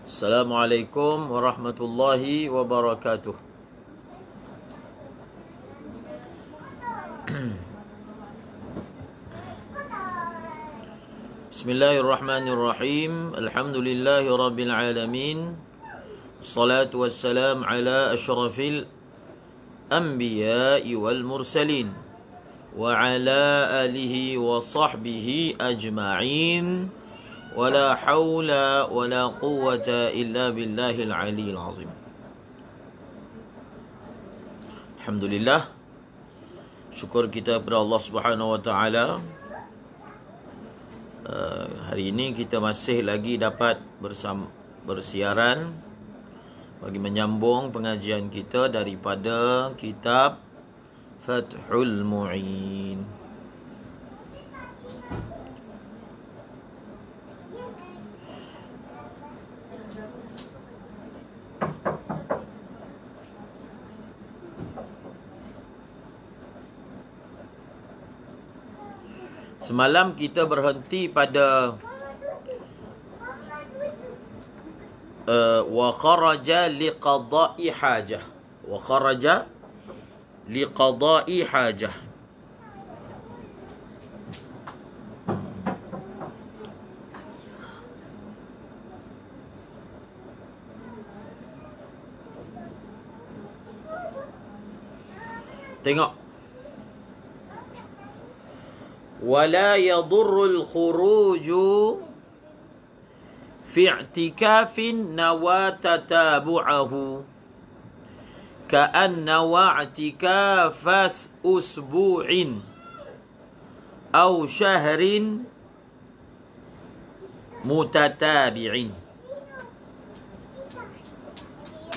Assalamualaikum warahmatullahi wabarakatuh. Bismillahirrahmanirrahim. Alhamdulillahi rabbil alamin. Assalatu wassalam ala asyrafil anbiya'i wal mursalin wa ala alihi wa sahbihi ajma'in. Wala hawla wala quwwata illa billahil aliyil azim. Alhamdulillah, syukur kita kepada Allah Subhanahu wa taala. Hari ini kita masih lagi dapat bersiaran bagi menyambung pengajian kita daripada kitab Fathul Mu'in. Semalam kita berhenti pada wa kharaja liqada'i hajah. Wa kharaja liqada'i hajah. Tengok. ولا يضر الخروج في اعتكاف نوى تتابعه كأن نوى اعتكاف أسبوع أو شهر متتابع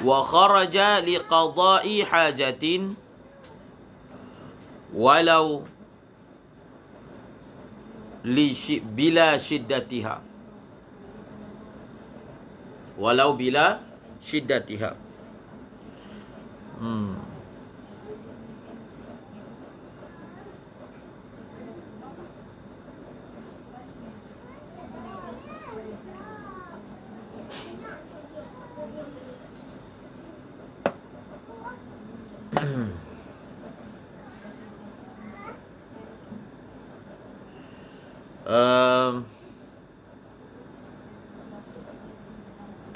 وخرج لقضاء حاجة ولو bila syiddatiha, walau bila syiddatiha.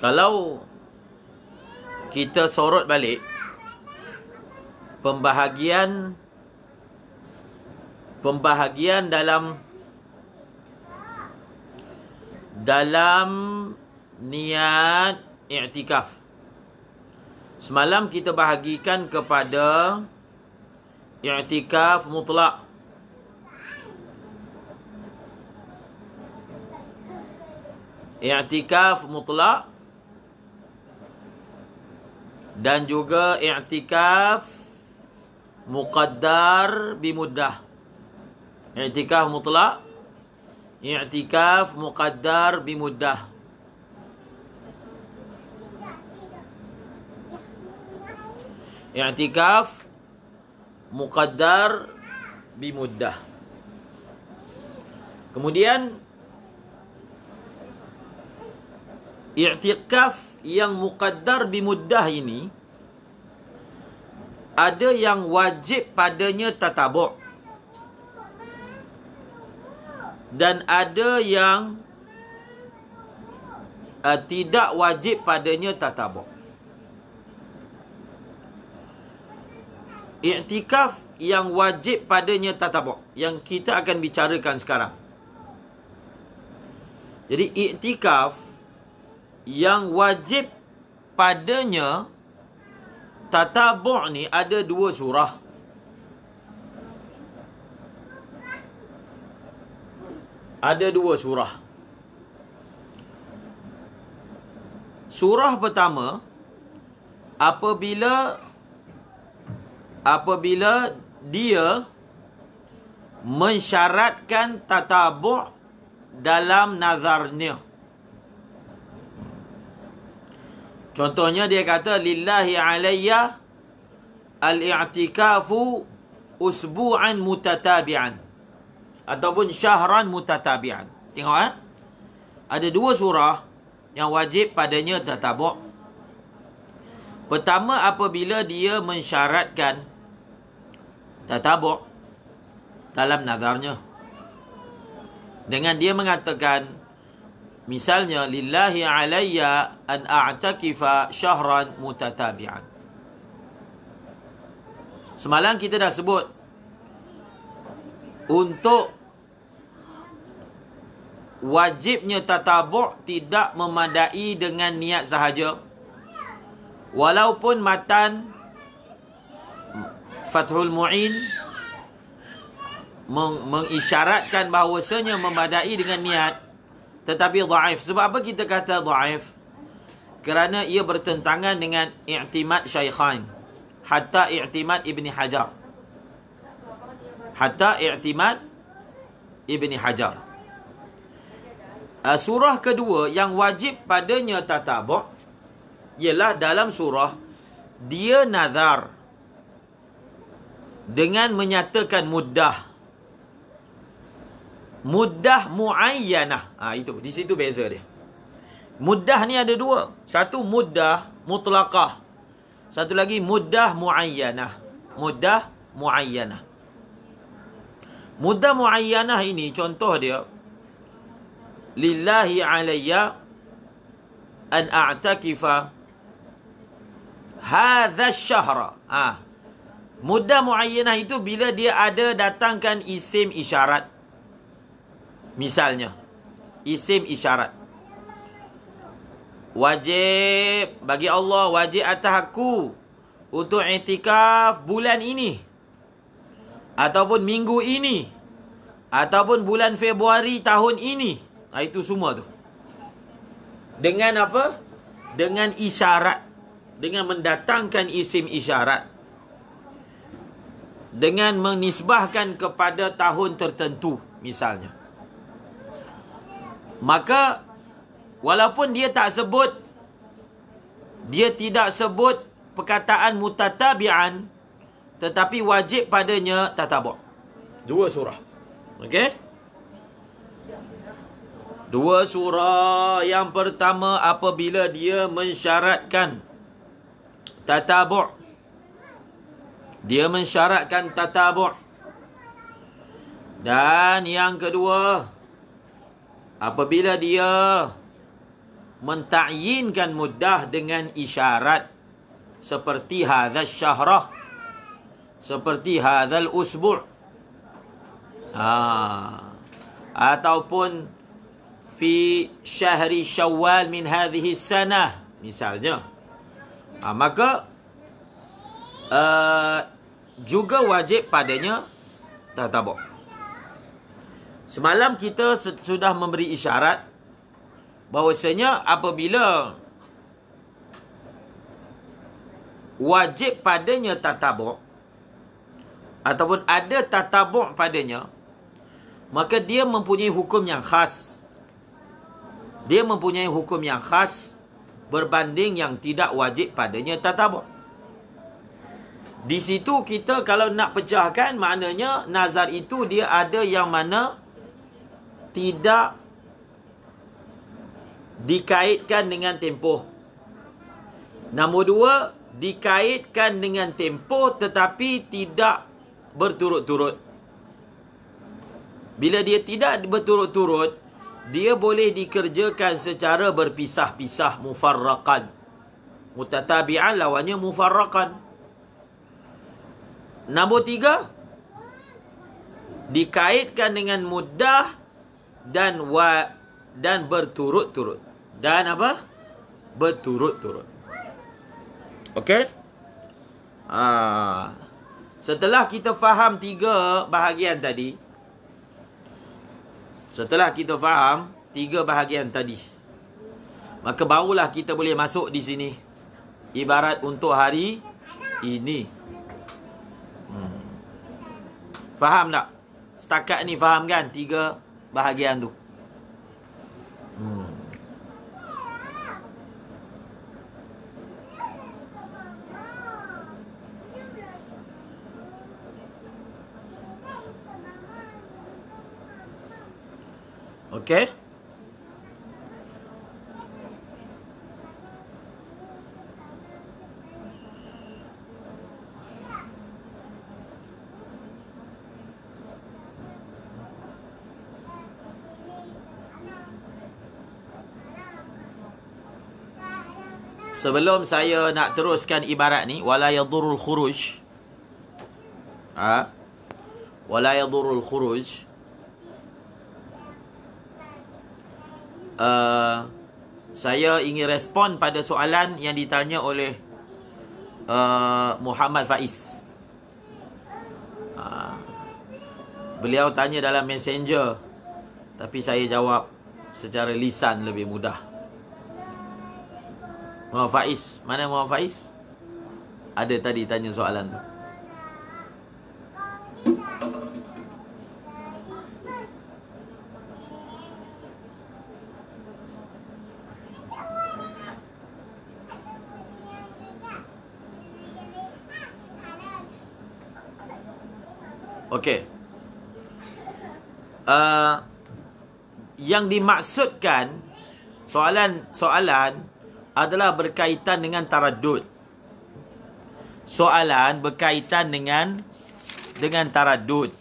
Kalau kita sorot balik pembahagian dalam niat i'tikaf. Semalam kita bahagikan kepada i'tikaf mutlak, i'tikaf mutlak, dan juga i'tikaf muqaddar bimuddah. I'tikaf mutlak, i'tikaf muqaddar bimuddah. I'tikaf muqaddar bimuddah. Kemudian i'tikaf yang muqaddar bimuddah ini ada yang wajib padanya tatabu' dan ada yang tidak wajib padanya tatabu'. I'tikaf yang wajib padanya tatabu' yang kita akan bicarakan sekarang. Jadi i'tikaf yang wajib padanya tatabu' ni ada dua surah. Ada dua surah. Surah pertama, apabila dia mensyaratkan tatabu' dalam nazarnya. Contohnya dia kata lillahi alayya al-i'tikafu usbu'an mutatabi'an ataupun syahran mutatabi'an. Tengok ada dua surah yang wajib padanya tatabuk. Pertama, apabila dia mensyaratkan tatabuk dalam nazarnya, dengan dia mengatakan, misalnya, lillahi alayya an a'takifa syahran mutatabi'an. Semalam kita dah sebut, untuk wajibnya tatabuk tidak memadai dengan niat sahaja. Walaupun matan Fathul Mu'in mengisyaratkan bahawasanya memadai dengan niat, tetapi dhaif. Sebab apa kita kata dhaif? Kerana ia bertentangan dengan i'timad syaikhain, hatta i'timad Ibni Hajar. Hatta i'timad Ibni Hajar. Surah kedua yang wajib padanya tatabuk ialah dalam surah dia nazar dengan menyatakan muddah. Muddah muayyanah. Itu di situ beza dia. Muddah ni ada dua. Satu muddah mutlaqah. Satu lagi muddah muayyanah. Muddah muayyanah. Muddah muayyanah ini contoh dia, lillahi alayya an a'takifa hadha syahra. Muddah muayyanah itu bila dia ada datangkan isim isyarat. Misalnya, isim isyarat. Wajib bagi Allah, wajib atas aku untuk i'tikaf bulan ini, ataupun minggu ini, ataupun bulan Februari tahun ini. Itu semua tu. Dengan apa? Dengan isyarat. Dengan mendatangkan isim isyarat. Dengan menisbahkan kepada tahun tertentu, misalnya. Maka walaupun dia tak sebut, dia tidak sebut perkataan mutatabi'an, tetapi wajib padanya tatabuk. Dua surah. Okey? Dua surah. Yang pertama, apabila dia mensyaratkan tatabuk. Dia mensyaratkan tatabuk. Dan yang kedua, apabila dia mentakyinkan muddah dengan isyarat, seperti hadzal syahrah, seperti hadzal usbu', ataupun fi syahri syawal min hadhihi sanah, misalnya. Maka juga wajib padanya tatabuk. Semalam kita sudah memberi isyarat bahawasanya apabila wajib padanya tatabuk, ataupun ada tatabuk padanya, maka dia mempunyai hukum yang khas. Dia mempunyai hukum yang khas berbanding yang tidak wajib padanya tatabuk. Di situ kita kalau nak pecahkan, maknanya nazar itu dia ada yang mana tidak dikaitkan dengan tempoh. Nombor dua, dikaitkan dengan tempoh tetapi tidak berturut-turut. Bila dia tidak berturut-turut, dia boleh dikerjakan secara berpisah-pisah, mufarraqan. Mutatabi'an lawannya mufarraqan. Nombor tiga, dikaitkan dengan muddah dan berturut-turut. Dan apa? Berturut-turut. Okey? Setelah kita faham tiga bahagian tadi, maka barulah kita boleh masuk di sini. Ibarat untuk hari ini. Faham tak? Setakat ni faham kan tiga bahagian tu? Okey? sebelum saya nak teruskan ibarat ni, wala yadurul khuruj. Wala yadurul khuruj. Saya ingin respon pada soalan yang ditanya oleh Muhammad Faiz. Beliau tanya dalam messenger, tapi saya jawab secara lisan lebih mudah. Muhammad Faiz, mana Muhammad Faiz? Ada tadi tanya soalan tu. Okey. Yang dimaksudkan soalan adalah berkaitan dengan taraddud. Soalan berkaitan dengan taraddud.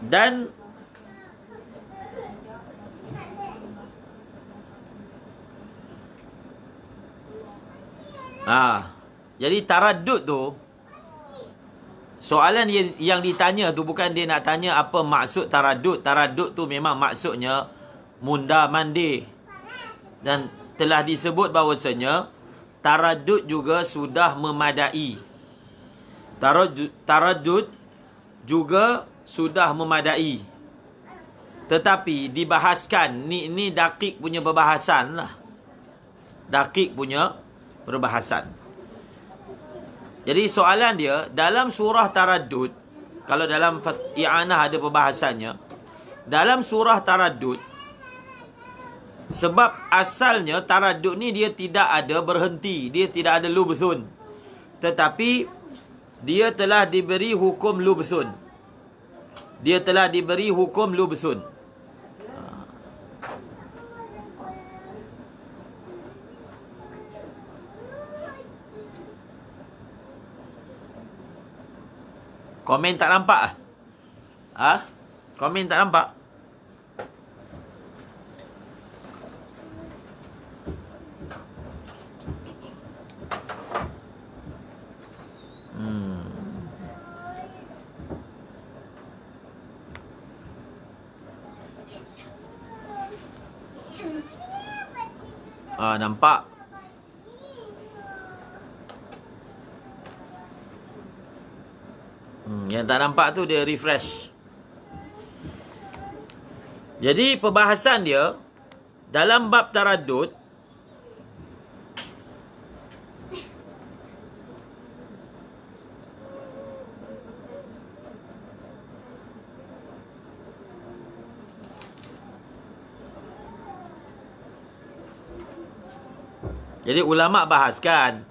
Dan jadi taraddud tu, soalan yang ditanya tu bukan dia nak tanya apa maksud taraddud. Taraddud tu memang maksudnya mundar mandir. Dan telah disebut bahawasanya taraddud juga sudah memadai. Taraddud juga sudah memadai. Tetapi dibahaskan, ni dakik punya perbahasan lah. Dakik punya perbahasan. Jadi soalan dia, dalam surah taraddud, kalau dalam i'anah ada perbahasannya, dalam surah taraddud, sebab asalnya taraddud ni dia tidak ada berhenti, dia tidak ada lubthun, tetapi dia telah diberi hukum lubthun. Dia telah diberi hukum lubthun. Komen tak nampak ah? Komen tak nampak? Nampak? Yang tak nampak tu dia refresh. Jadi perbahasan dia dalam bab taraddud, jadi ulama bahaskan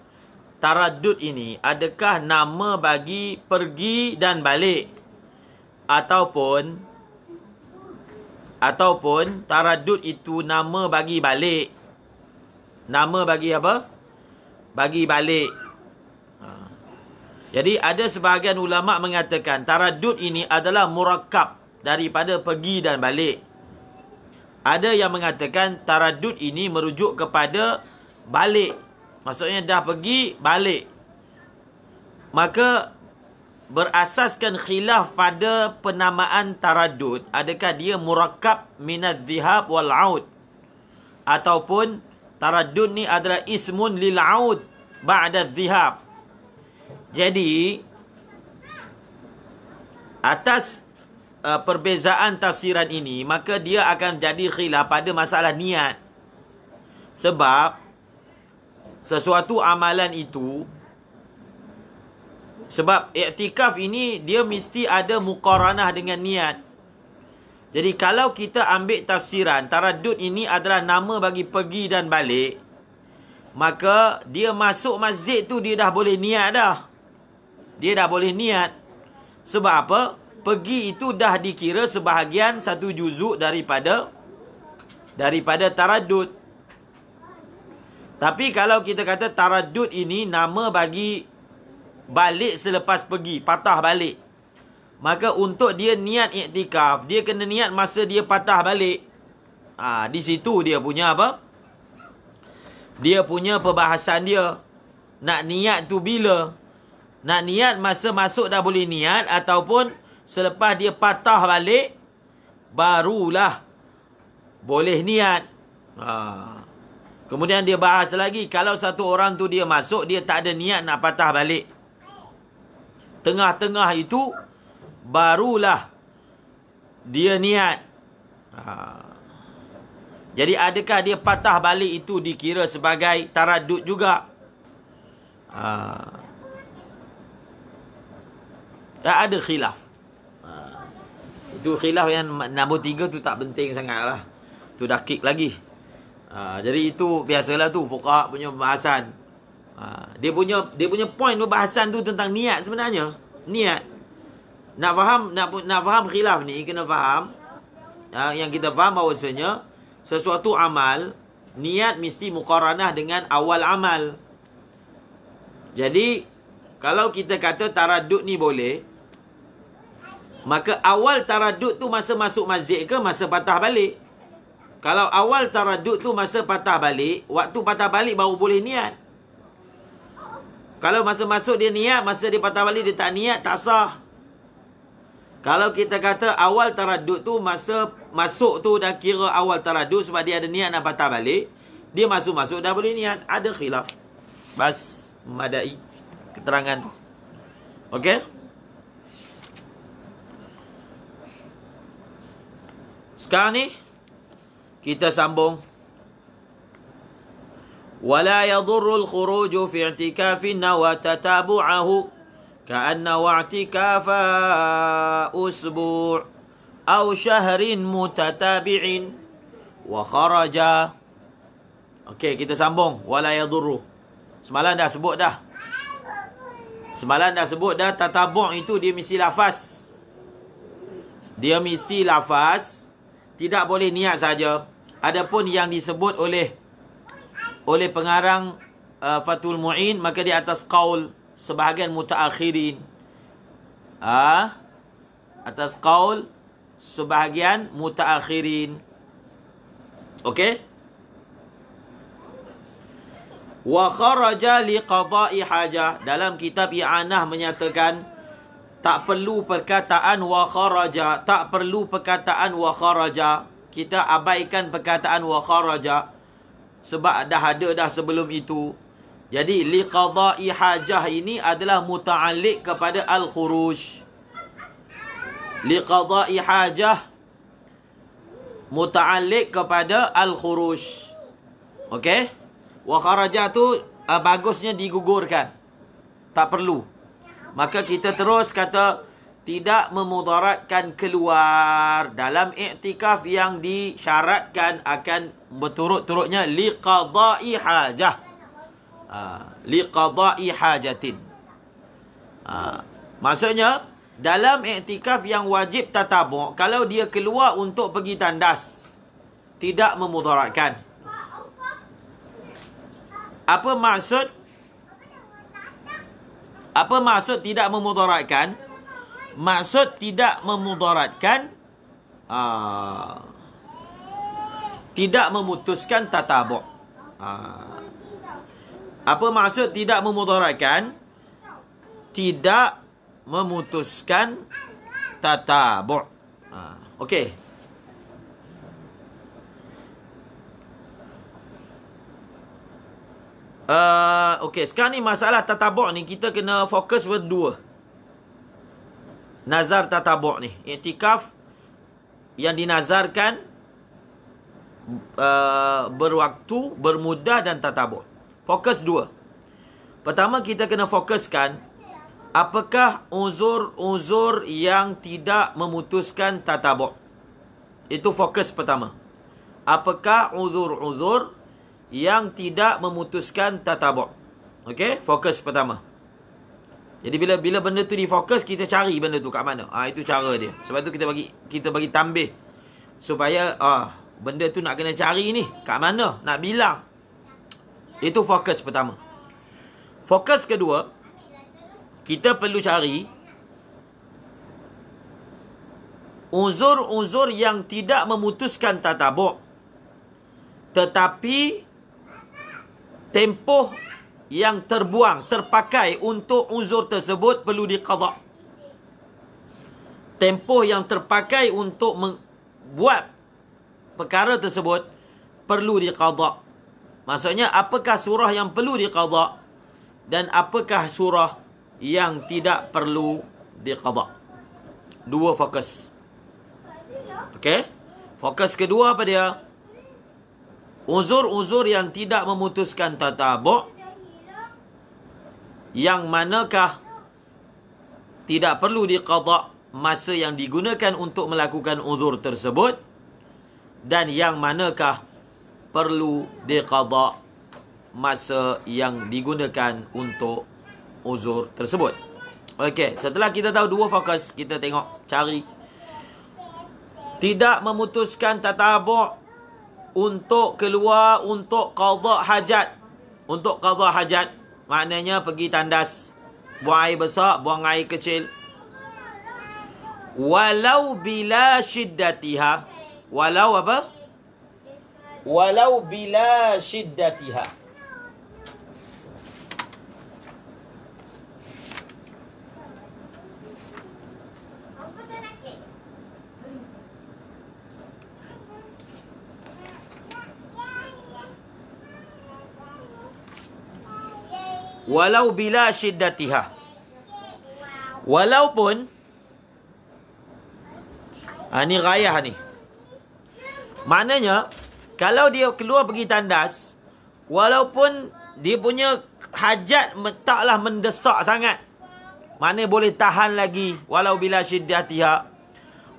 taraddud ini adakah nama bagi pergi dan balik, ataupun taraddud itu nama bagi balik. Nama bagi apa? Bagi balik. Jadi ada sebahagian ulama mengatakan taraddud ini adalah murakkab daripada pergi dan balik. Ada yang mengatakan taraddud ini merujuk kepada balik. Maksudnya dah pergi, balik. Maka berasaskan khilaf pada penamaan taraddud, adakah dia murakkab minadh dhihab wal aud, ataupun taraddud ni adalah ismun lil aud ba'da dhihab. Jadi atas perbezaan tafsiran ini, maka dia akan jadi khilaf pada masalah niat. Sebab sesuatu amalan itu, sebab iktikaf ini dia mesti ada muqaranah dengan niat. Jadi kalau kita ambil tafsiran taraddud ini adalah nama bagi pergi dan balik, maka dia masuk masjid tu dia dah boleh niat dah. Dia dah boleh niat. Sebab apa? Pergi itu dah dikira sebahagian satu juzuk daripada taraddud. Tapi kalau kita kata taraddud ini nama bagi balik selepas pergi, patah balik, Maka untuk dia niat iktikaf, dia kena niat masa dia patah balik. Di situ dia punya apa? Dia punya perbahasan dia. Nak niat tu bila? Nak niat masa masuk dah boleh niat, ataupun selepas dia patah balik, barulah boleh niat. Kemudian dia bahas lagi, kalau satu orang tu dia masuk, dia tak ada niat nak patah balik. Tengah-tengah itu, barulah dia niat. Jadi adakah dia patah balik itu dikira sebagai taraddud juga? Ada khilaf. Itu khilaf yang nombor 3 tu tak penting sangat lah. Tu dakik lagi. Jadi itu biasalah tu fuqaha punya pembahasan. Dia punya point pembahasan tu tentang niat sebenarnya. Niat. Nak faham khilaf ni, kena faham. Yang kita faham bahawasanya sesuatu amal, niat mesti muqaranah dengan awal amal. Jadi kalau kita kata taraddud ni boleh, maka awal taraddud tu masa masuk masjid ke masa patah balik? Kalau awal taraddud tu masa patah balik, waktu patah balik baru boleh niat. Kalau masa masuk dia niat, masa dia patah balik dia tak niat, tak sah. Kalau kita kata awal taraddud tu, masa masuk tu dah kira awal taraddud sebab dia ada niat nak patah balik, dia masuk-masuk dah boleh niat. Ada khilaf. Bas, memadai keterangan tu. Okey? Sekarang ni kita sambung. Wala yadurrul khuruju fi i'tikafin wa tatabu'ahu ka'anna wa'tikafa usbu' aw syahrin mutatabi'in wa kharaja. Okey, kita sambung. Wala yadurru. Semalam dah sebut dah. Tatabu' itu dia mesti lafaz. Dia mesti lafaz. Tidak boleh niat saja. Adapun yang disebut oleh pengarang Fathul Mu'in, maka di atas qaul sebahagian mutaakhirin. Atas qaul sebahagian mutaakhirin. Okey? Wa kharaja liqada'i hajah. Dalam kitab I'anah menyatakan tak perlu perkataan wa kharaja. Tak perlu perkataan wa kharaja. Kita abaikan perkataan wa kharaja sebab dah ada dah sebelum itu. Jadi liqada'i hajah ini adalah muta'alliq kepada al-khuruj. Liqada'i hajah muta'alliq kepada al-khuruj. Okey? Wa kharaja tu bagusnya digugurkan. Tak perlu. Maka kita terus kata tidak memudaratkan keluar dalam iktikaf yang disyaratkan akan berturut-turutnya liqada'i hajah. Liqada'i hajatin. Maksudnya dalam iktikaf yang wajib tatabu', kalau dia keluar untuk pergi tandas, tidak memudaratkan. Apa maksud tidak memudaratkan? Maksud tidak memudaratkan tidak memutuskan tatabu'. Apa maksud tidak memudaratkan? Tidak memutuskan tatabu'. Okey. Okey, sekarang ni masalah tatabu' ni kita kena fokus berdua. Nazar tatabu' ni, iktikaf yang dinazarkan berwaktu, bermudah dan tatabu'. Fokus dua. Pertama kita kena fokuskan apakah uzur-uzur yang tidak memutuskan tatabu'. Itu fokus pertama. Apakah uzur-uzur yang tidak memutuskan tatabu'. Okey, fokus pertama. Jadi bila benda tu difokus, kita cari benda tu kat mana. Itu cara dia. Sebab tu kita bagi tambih supaya benda tu nak kena cari ni kat mana, nak bilang. Itu fokus pertama. Fokus kedua, kita perlu cari uzur-uzur yang tidak memutuskan tatabuk, tetapi tempoh yang terbuang, terpakai untuk uzur tersebut perlu diqadha. Tempoh yang terpakai untuk membuat perkara tersebut perlu diqadha. Maksudnya, apakah surah yang perlu diqadha dan apakah surah yang tidak perlu diqadha. Dua fokus. Okey? Fokus kedua apa dia? Uzur-uzur yang tidak memutuskan tatabuk, yang manakah tidak perlu diqadha masa yang digunakan untuk melakukan uzur tersebut, dan yang manakah perlu diqadha masa yang digunakan untuk uzur tersebut. Okey, setelah kita tahu dua fokus, kita tengok cari tidak memutuskan tatabuk untuk keluar untuk qadha hajat. Untuk qadha hajat maknanya pergi tandas, buang air besar, buang air kecil. Walau bila syiddatiha. Walau apa? Walau bila syiddatiha. Walau bila syiddatiha. Walaupun ni ghayah ni. Maknanya kalau dia keluar pergi tandas, walaupun dia punya hajat taklah mendesak sangat, maknanya boleh tahan lagi. Walau bila syiddatiha.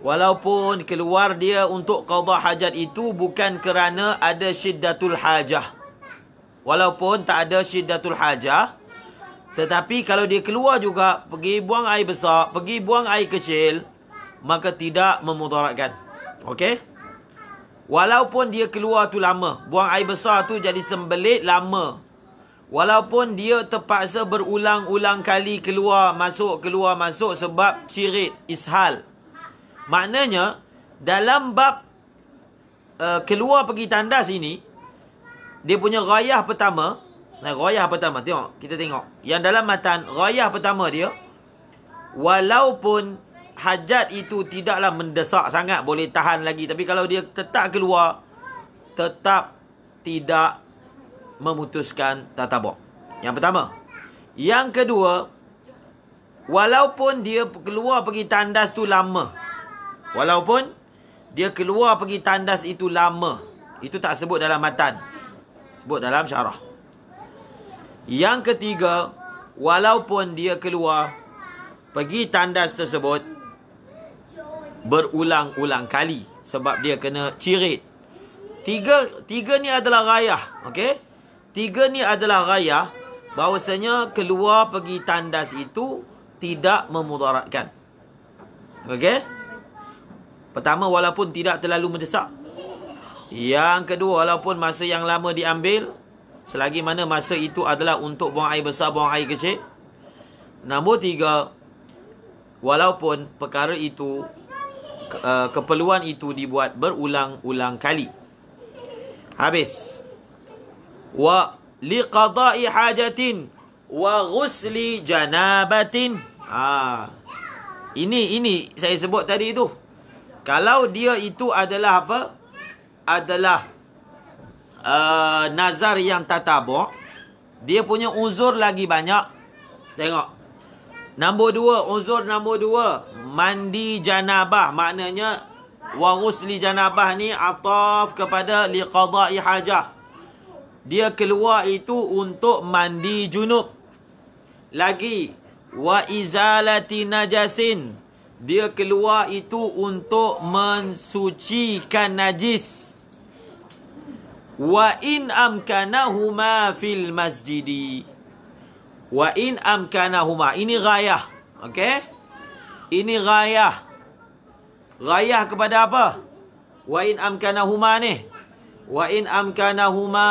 Walaupun keluar dia untuk qadha hajat itu bukan kerana ada syiddatul hajah. Walaupun tak ada syiddatul hajah, tetapi kalau dia keluar juga pergi buang air besar, pergi buang air kecil, maka tidak memudaratkan. Okey? Walaupun dia keluar tu lama, buang air besar tu jadi sembelit lama. Walaupun dia terpaksa berulang-ulang kali keluar masuk sebab cirit, ishal. Maknanya dalam bab keluar pergi tandas ini, dia punya ghayah pertama. Ghayah pertama, kita tengok. Yang dalam matan, ghayah pertama dia, walaupun hajat itu tidaklah mendesak sangat, boleh tahan lagi. Tapi kalau dia tetap keluar, tetap tidak memutuskan tatabuk. Yang pertama. Yang kedua, walaupun dia keluar pergi tandas tu lama. Walaupun dia keluar pergi tandas itu lama. Itu tak sebut dalam matan. Sebut dalam syarah. Yang ketiga, walaupun dia keluar pergi tandas tersebut berulang-ulang kali sebab dia kena cirit. Tiga ni adalah ghayah. Okey? Tiga ni adalah ghayah bahawasanya keluar pergi tandas itu tidak memudaratkan. Okey? Pertama, walaupun tidak terlalu mendesak. Yang kedua, walaupun masa yang lama diambil, selagi mana masa itu adalah untuk buang air besar, buang air kecil. Nombor tiga, walaupun perkara itu, keperluan itu dibuat berulang-ulang kali. Habis. Wa liqada'i hajatin wa ghusli janabatin. Ini saya sebut tadi itu. Kalau dia itu adalah apa? Adalah nazar yang tatabuk, dia punya uzur lagi banyak. Tengok. Nombor dua, uzur nombor dua, mandi janabah. Maknanya wa ghusli janabah ni ataf kepada liqada'i hajah. Dia keluar itu untuk mandi junub. Lagi wa izalati najasin. Dia keluar itu untuk mensucikan najis. Wa in amkanahuma fil masjidi. Wa in amkanahuma. Ini ghayah. Okey? Ini ghayah. Ghayah kepada apa? Wa in amkanahuma ni. Wa in amkanahuma.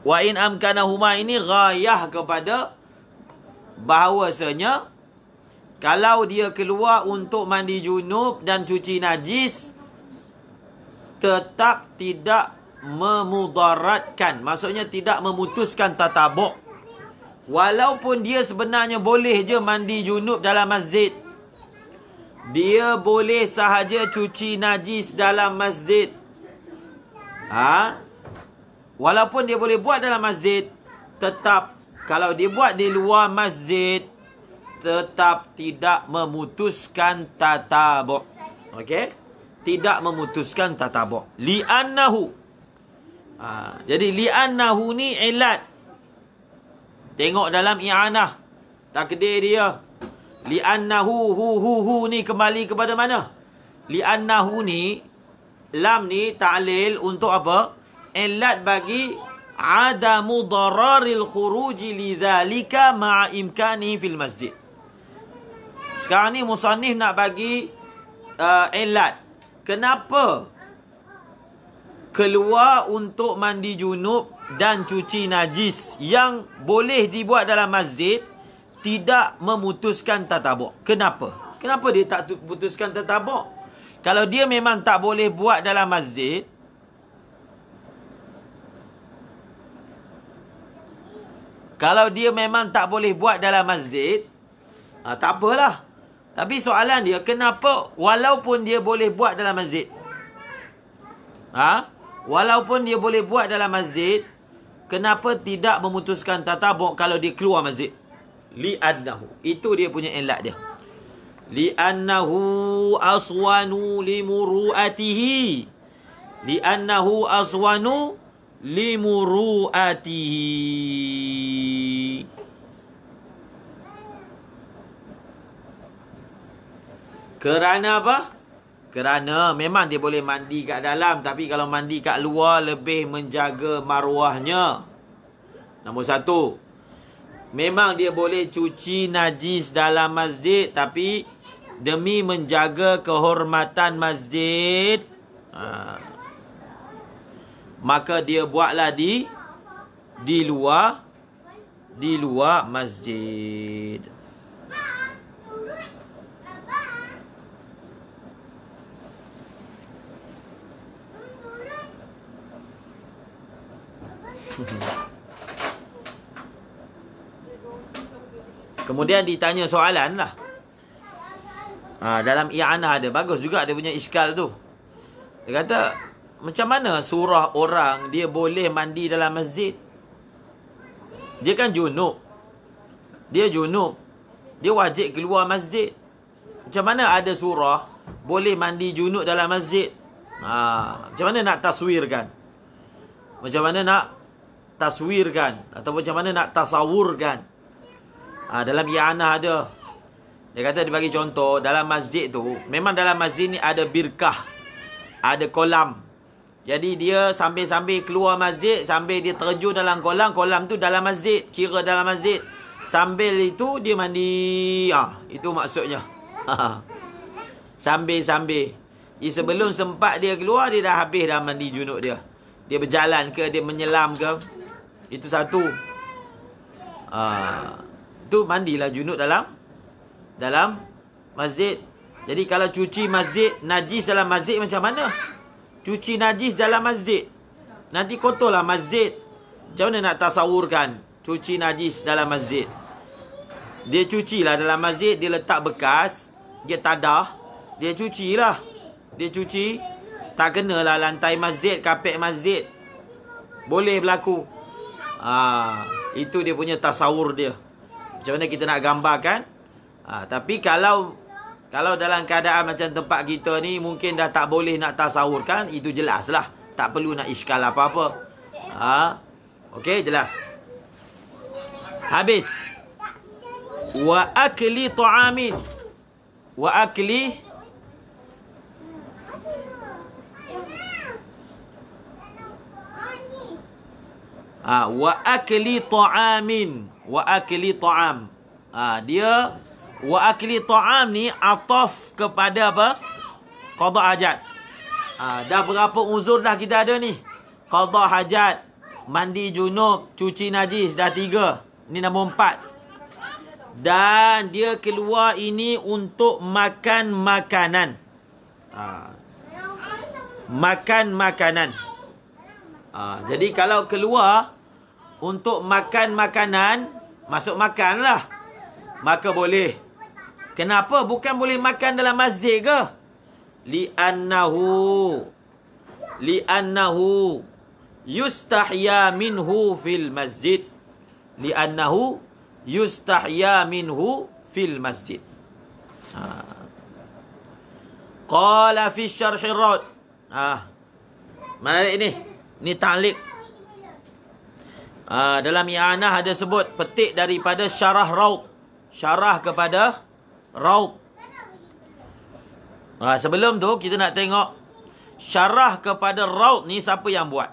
Wa in amkanahuma ini ghayah kepada bahawasanya Kalau dia keluar untuk mandi junub dan cuci najis, tetap tidak memudaratkan. Maksudnya tidak memutuskan tatabuk. Walaupun dia sebenarnya boleh je mandi junub dalam masjid. Dia boleh sahaja cuci najis dalam masjid. Walaupun dia boleh buat dalam masjid, tetap kalau dia buat di luar masjid, tetap tidak memutuskan tatabuk. Okey? Tidak memutuskan tatabuk. Li'annahu. Jadi li'annahu ni ilat. Tengok dalam i'anah. Takdir dia. Li'annahu hu ni kembali kepada mana? Li'annahu ni, lam ni ta'lil untuk apa? Ilat bagi adamu dararil khuruji lidhalika ma'a imkani fil masjid. Sekarang ni musannif nak bagi ilat. Kenapa keluar untuk mandi junub dan cuci najis yang boleh dibuat dalam masjid tidak memutuskan tatabuk? Kenapa? Kenapa dia tak putuskan tatabuk? Kalau dia memang tak boleh buat dalam masjid, tak apalah. Tapi soalan dia, kenapa walaupun dia boleh buat dalam masjid? Walaupun dia boleh buat dalam masjid, kenapa tidak memutuskan tatabuk kalau dia keluar masjid? Li'annahu. Itu dia punya ilat dia. Li'annahu aswanu limuru'atihi. Li'annahu aswanu limuru'atihi. Kerana apa? Kerana memang dia boleh mandi kat dalam, tapi kalau mandi kat luar lebih menjaga maruahnya. Nombor satu, memang dia boleh cuci najis dalam masjid, tapi demi menjaga kehormatan masjid, maka dia buatlah di luar masjid. Kemudian ditanya soalan lah. Dalam i'anah ada. Bagus juga dia punya iskal tu. Dia kata, macam mana surah orang dia boleh mandi dalam masjid? Dia kan junub. Dia junub. Dia wajib keluar masjid. Macam mana ada surah boleh mandi junub dalam masjid? Macam mana nak taswirkan? Macam mana nak taswirkan? Atau macam mana nak tasawurkan? Dalam i'anah ada. Dia kata dia bagi contoh. Dalam masjid tu, memang dalam masjid ni ada birkah. Ada kolam. Jadi dia sambil-sambil keluar masjid, sambil dia terjun dalam kolam. Kolam tu dalam masjid. Kira dalam masjid. Sambil itu dia mandi. Itu maksudnya. Sambil-sambil. Sebelum sempat dia keluar, dia dah habis dah mandi junub dia. Dia berjalan ke, dia menyelam ke. Itu satu. Itu mandilah junub dalam masjid. Jadi kalau cuci masjid, najis dalam masjid macam mana? Cuci najis dalam masjid, nanti kotorlah masjid. Macam mana nak tasawurkan cuci najis dalam masjid? Dia cucilah dalam masjid, dia letak bekas, dia tadah, dia cucilah. Dia cuci, tak kenalah lantai masjid, kapet masjid. Boleh berlaku. Itu dia punya tasawur dia. Macam mana kita nak gambarkan? Tapi kalau dalam keadaan macam tempat kita ni, mungkin dah tak boleh nak tasawurkan. Itu jelas lah. Tak perlu nak iskal apa-apa. Okey, jelas. Habis. Wa akli ta'amin. Wa akli ta'amin. Wa akli ta'am. Dia wa akli ta'am ni ataf kepada apa? Qada hajat. Dah berapa uzur dah kita ada ni? Qada hajat, mandi junub, cuci najis, dah 3. Ni nombor 4. Dan dia keluar ini untuk makan makanan. Makan makanan. Jadi kalau keluar untuk makan makanan, masuk makanlah, maka boleh. Kenapa bukan boleh makan dalam masjid ke? Li'annahu yustahya minhu fil masjid. Li'annahu yustahya minhu fil masjid. Qala fi syarhi raud. Mana ini? Ni ta'liq. Dalam i'anah ada sebut petik daripada syarah raud. Syarah kepada raud. Sebelum tu kita nak tengok syarah kepada raud ni siapa yang buat?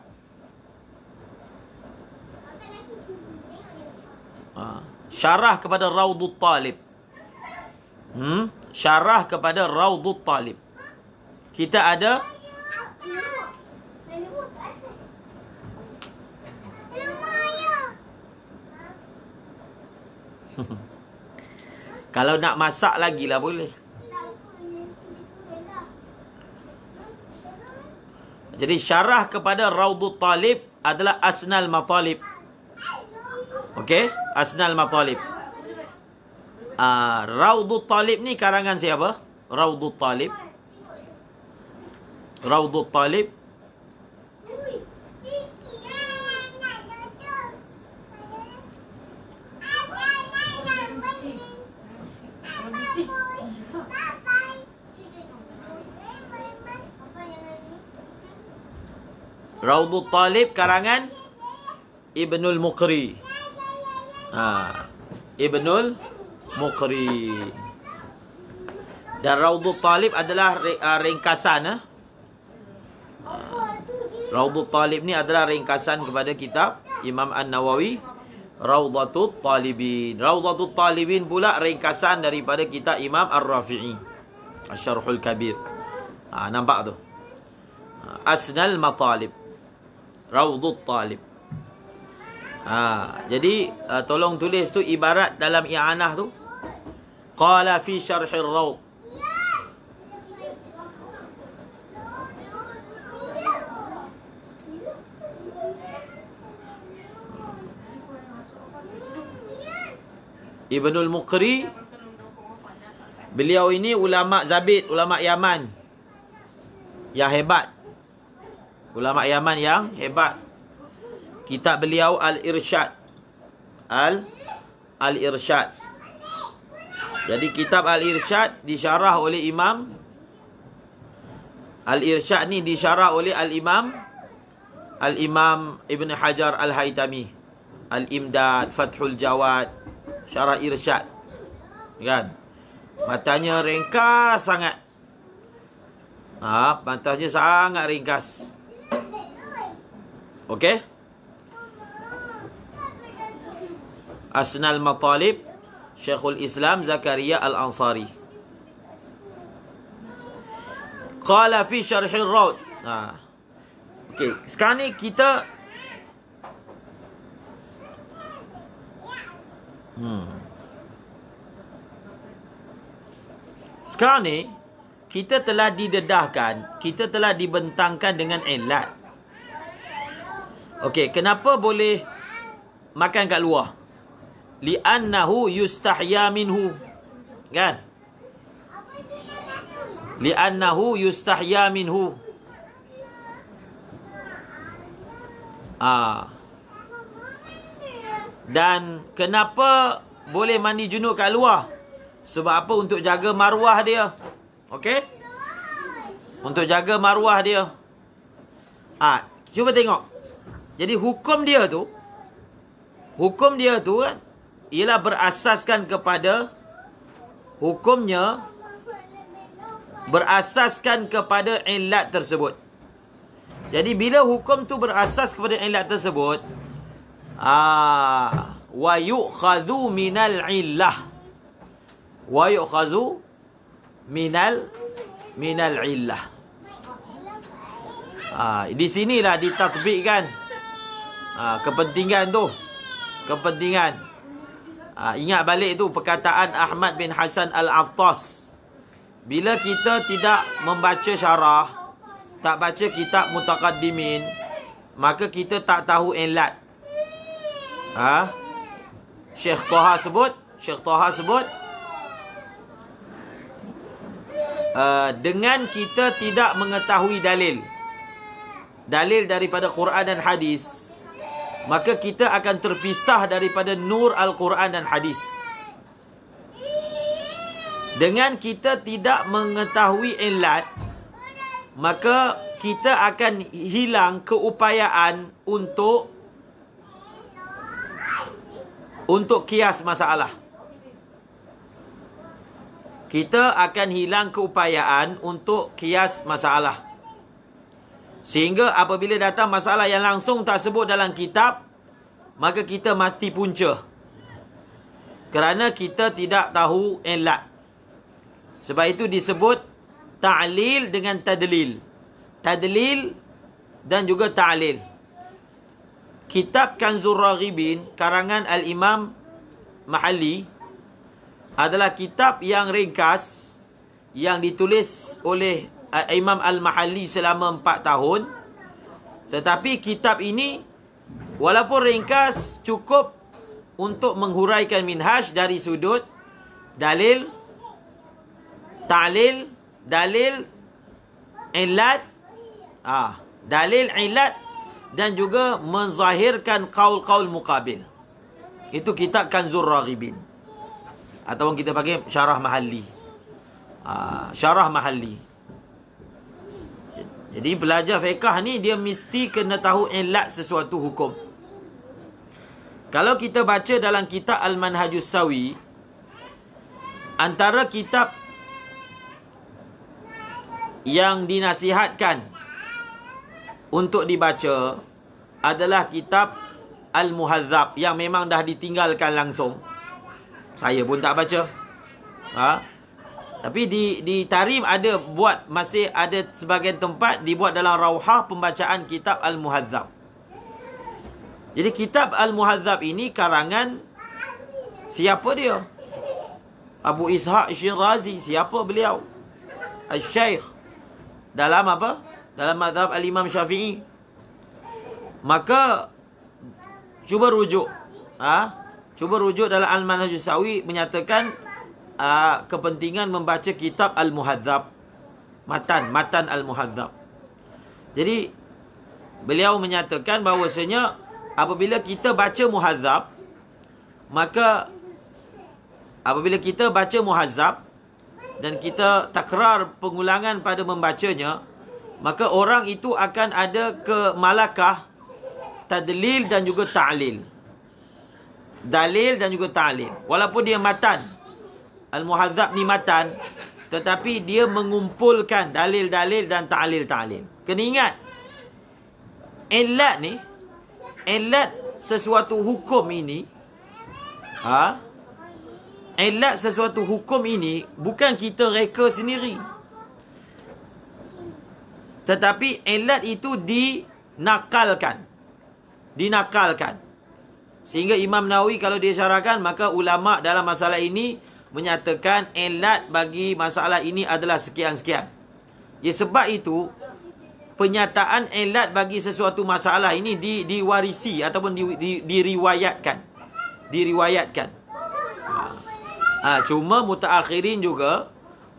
Syarah kepada Raudut Talib. Syarah kepada Raudut Talib. Kita ada kalau nak masak lagi lah boleh. Jadi syarah kepada Raudut Talib adalah Asnal Matalib. Okey, Asnal Matalib. Raudut Talib ni karangan siapa? Raudut Talib. Raudut Talib. Raudut Talib karangan Ibnul Muqri. Ibnul Muqri. Dan Raudut Talib adalah ringkasan. Raudut Talib ni adalah ringkasan kepada kitab Imam An-Nawawi, Raudatut Talibin. Raudatut Talibin pula ringkasan daripada kitab Imam Ar-Rafi'i, Asy-Syarhul Kabir. Nampak tu? Asnal Matalib, Raudut Talib. Jadi tolong tulis tu ibarat dalam i'anah tu. Qala fi syarhir raud. Ibnul Muqri, beliau ini ulama Zabid, ulama Yaman yang hebat. Ulama Yaman yang hebat. Kitab beliau Al-Irsyad. Al-Irsyad. Jadi kitab Al-Irsyad disyarah oleh Imam. Al-Irsyad ni disyarah oleh Al-Imam Ibn Hajar Al-Haytami. Al-Imdad, Fathul Jawad, Syarah Irsyad. Kan? Matanya ringkas sangat. Matanya sangat ringkas. Okey? Asnal Matalib, Syekhul Islam Zakaria Al-Ansari. Qala fi syarhir raud. Okey, sekarang ni kita sekarang ni kita telah didedahkan, kita telah dibentangkan dengan ilat. Okey, kenapa boleh makan kat luar? Li'annahu yustahya minhu. Kan? Li'annahu yustahya minhu. Dan kenapa boleh mandi junub kat luar? Sebab apa? Untuk jaga maruah dia. Okey? Untuk jaga maruah dia. Cuba tengok. Jadi hukum dia tu kan ialah berasaskan kepada hukumnya berasaskan kepada ilat tersebut. Jadi bila hukum tu berasas kepada ilat tersebut, wa yu'khadhu minal illah. Wa yu'khadhu minal illah. Di sinilah ditatbikkan kepentingan tu. Kepentingan. Ingat balik tu perkataan Ahmad bin Hasan Al-Attas. Bila kita tidak membaca syarah, tak baca kitab mutaqaddimin, maka kita tak tahu ilat. Syekh Taha sebut dengan kita tidak mengetahui dalil daripada Quran dan hadis, maka kita akan terpisah daripada nur Al-Quran dan hadis. Dengan kita tidak mengetahui ilat, maka kita akan hilang keupayaan untuk kias masalah. Kita akan hilang keupayaan untuk kias masalah. Sehingga apabila datang masalah yang langsung tak sebut dalam kitab, maka kita mati punca. Kerana kita tidak tahu ilat. Sebab itu disebut ta'lil dengan tadlil. Tadlil dan juga ta'lil. Kitab Kanzur Raghibin karangan Al-Imam Mahalli adalah kitab yang ringkas yang ditulis oleh Imam Al-Mahalli selama 4 tahun. Tetapi kitab ini walaupun ringkas, cukup untuk menghuraikan minhaj dari sudut dalil, ta'lil, dalil, ilat, dalil, ilat, dan juga menzahirkan qaul-qaul muqabil. Itu kitab Kanzur Raghibin, ataupun kita panggil Syarah Mahalli. Syarah Mahalli. Jadi belajar fiqh ni dia mesti kena tahu ilat sesuatu hukum. Kalau kita baca dalam kitab Al-Manhajus Sawi, antara kitab yang dinasihatkan untuk dibaca adalah kitab Al-Muhadzab, yang memang dah ditinggalkan langsung. Saya pun tak baca. Tapi di Tarim masih ada sebagian tempat dibuat dalam Rauhah pembacaan kitab Al-Muhadzab. Jadi kitab Al-Muhadzab ini karangan siapa dia? Abu Ishaq Syirazi. Siapa beliau? Al-Syaikh. Dalam apa? Dalam mazhab Al-Imam Syafi'i. Maka cuba rujuk. Cuba rujuk dalam Al-Manhajus Sawi menyatakan kepentingan membaca kitab Al-Muhadzab. Matan Al-Muhadzab. Jadi beliau menyatakan bahawasanya apabila kita baca Muhadzab, maka apabila kita baca Muhadzab dan kita takrar pengulangan pada membacanya, maka orang itu akan ada ke malakah tadlil dan juga ta'lil. Dalil dan juga ta'lil. Walaupun dia matan, Al-Muhadzab ni matan, tetapi dia mengumpulkan dalil-dalil dan ta'lil-ta'lil. Kena ingat, ilat ni, ilat sesuatu hukum ini, ilat sesuatu hukum ini bukan kita reka sendiri. Tetapi ilat itu dinakalkan. Sehingga Imam Nawawi kalau dia syarahkan, maka ulama dalam masalah ini menyatakan ilat bagi masalah ini adalah sekian-sekian. Ya, sebab itu penyataan ilat bagi sesuatu masalah ini diwarisi ataupun diriwayatkan. Cuma mutaakhirin juga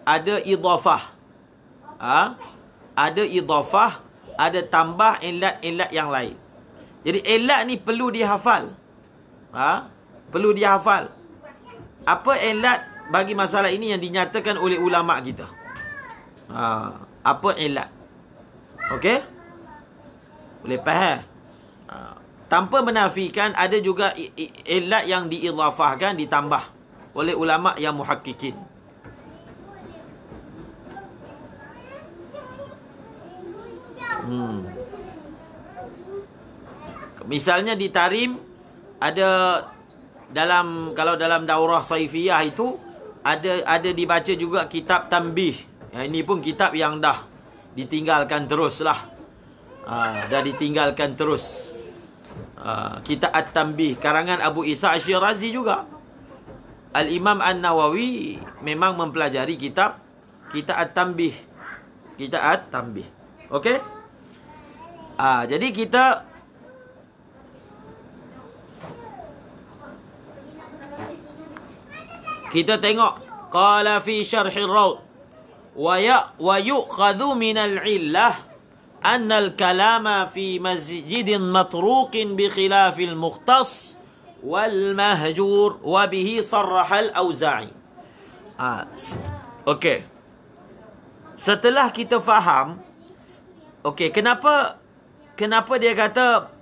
ada idhafah. Ada idhafah, ada tambah ilat-ilat yang lain. Jadi ilat ni perlu dihafal. Perlu dihafal. Apa ilat bagi masalah ini yang dinyatakan oleh ulama kita? Apa ilat? Okey? Boleh faham? Tanpa menafikan ada juga ilat yang diidhafahkan, ditambah oleh ulama yang muhakkikin. Misalnya di Tarim ada kalau dalam daurah saifiyah itu ada dibaca juga kitab Tanbih. Ini pun kitab yang dah ditinggalkan teruslah. Dah ditinggalkan terus. Kitab At-Tanbih karangan Abu Ishaq Syirazi juga. Al-Imam An-Nawawi memang mempelajari kitab At-Tanbih. Kitab At-Tanbih. Okey? Jadi kita tengok qala fi syarhir rawd wa yu'khadhu min al-'illah anna al-kalama fi masjidin matruqin bi khilafil mukhtas wal mahjur wa bihi sarraha al-Auza'i. Okey. Setelah kita faham, okey, kenapa dia kata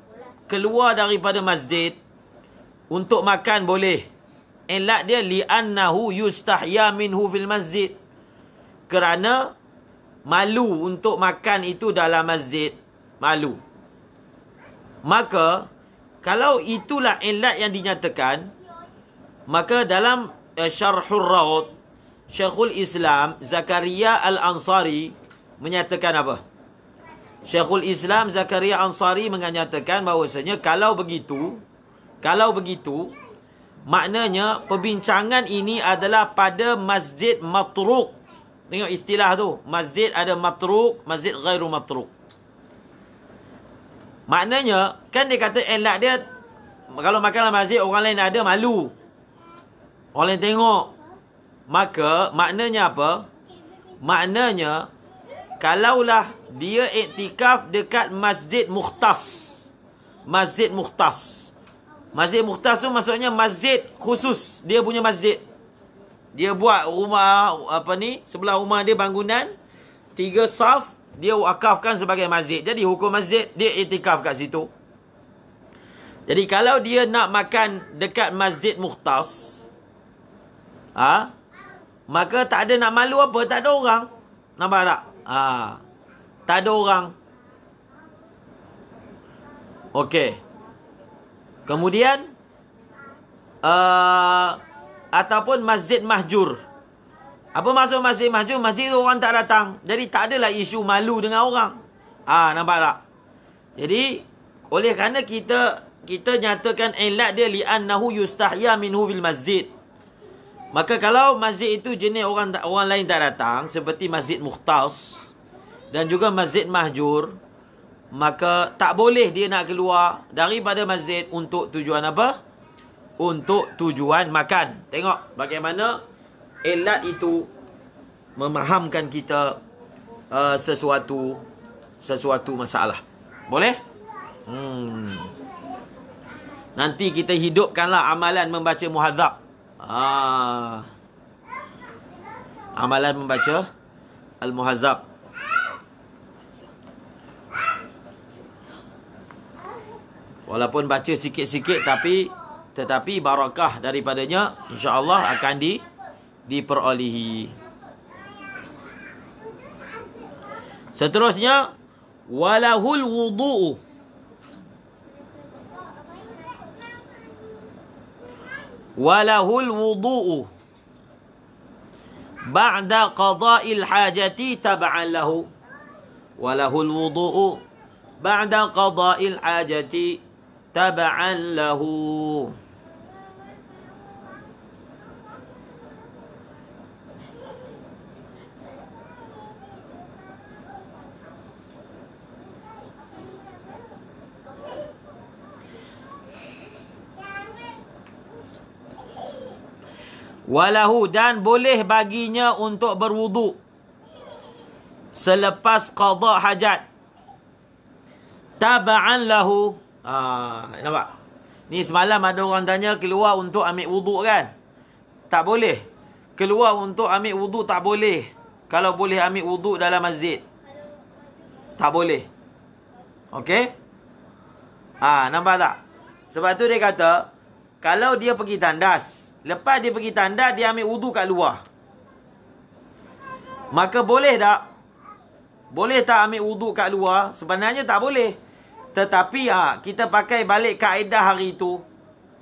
keluar daripada masjid untuk makan boleh? Elak dia li'annahu yustahya minhu fil masjid. Kerana malu untuk makan itu dalam masjid. Malu. Maka kalau itulah elak yang dinyatakan, maka dalam Syarhur Rawd, Syekhul Islam Zakaria Al-Ansari menyatakan apa? Syekhul Islam Zakaria Ansari menyatakan bahawasanya kalau begitu, maknanya perbincangan ini adalah pada masjid matruq. Tengok istilah tu. Masjid ada matruq, masjid ghairu matruq. Maknanya, kan dia kata elak dia, kalau makan dalam masjid orang lain ada, malu. Orang lain tengok. Maka, maknanya apa? Maknanya, kalaulah dia iktikaf dekat masjid mukhtas. Masjid mukhtas. Masjid mukhtas tu maksudnya masjid khusus. Dia punya masjid. Dia buat rumah, sebelah rumah dia bangunan, 3 saf, dia wakafkan sebagai masjid. Jadi hukum masjid, dia iktikaf kat situ. Jadi kalau dia nak makan dekat masjid mukhtas, maka tak ada nak malu apa, tak ada orang. Nampak tak? Tak ada orang. Okey. Kemudian ataupun masjid mahjur. Apa maksud masjid mahjur? Masjid orang tak datang. Jadi tak adalah isu malu dengan orang. Nampak tak? Jadi oleh kerana kita nyatakan ilat dia li'annahu yustahya minhu fil masjid. Maka kalau masjid itu jenis orang lain tak datang, seperti masjid mukhtas dan juga masjid mahjur, maka tak boleh dia nak keluar daripada masjid untuk tujuan apa? Untuk tujuan makan. Tengok bagaimana ilat itu memahamkan kita sesuatu masalah. Boleh? Nanti kita hidupkanlah amalan membaca muhadzab. Amalan membaca al-muhadzab. Walaupun baca sikit-sikit tetapi barakah daripadanya insya-Allah akan diperolehi. Seterusnya walahul wudu'u. Walahul wudu'u ba'da qada'il hajati tab'an lahu. Walahul wudu'u ba'da qada'il hajati tab'an lahu. Walahu, dan boleh baginya untuk berwudu selepas qada hajat. Taba'an lahu. Nampak? Ni semalam ada orang tanya keluar untuk ambil wudu kan? Tak boleh. Keluar untuk ambil wudu tak boleh. Kalau boleh ambil wudu dalam masjid, tak boleh. Okey? Nampak tak? Sebab tu dia kata, kalau dia pergi tandas, lepas dia pergi tandas, dia ambil wudu kat luar, maka boleh tak? Boleh tak ambil wudu kat luar? Sebenarnya tak boleh. Tetapi kita pakai balik kaedah hari itu,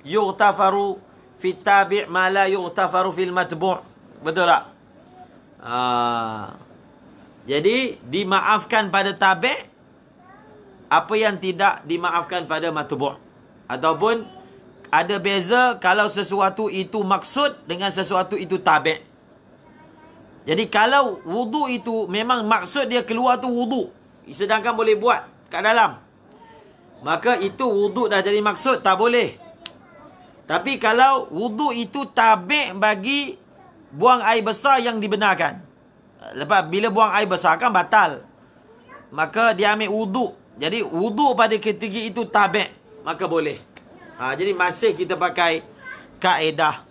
yughtafaru fit tabi' ma la yughtafaru fil matbu'. Betul tak? Jadi dimaafkan pada tabi' apa yang tidak dimaafkan pada matbu'. Ataupun ada beza kalau sesuatu itu maksud dengan sesuatu itu tabi'. Jadi kalau wudu itu memang maksud dia keluar tu wudu, sedangkan boleh buat kat dalam, maka itu wudu dah jadi maksud, tak boleh. Tapi kalau wudu itu tabi' bagi buang air besar yang dibenarkan, lepas bila buang air besar kan batal, maka dia ambil wudu. Jadi wudu pada ketika itu tabi', maka boleh. Jadi masih kita pakai kaedah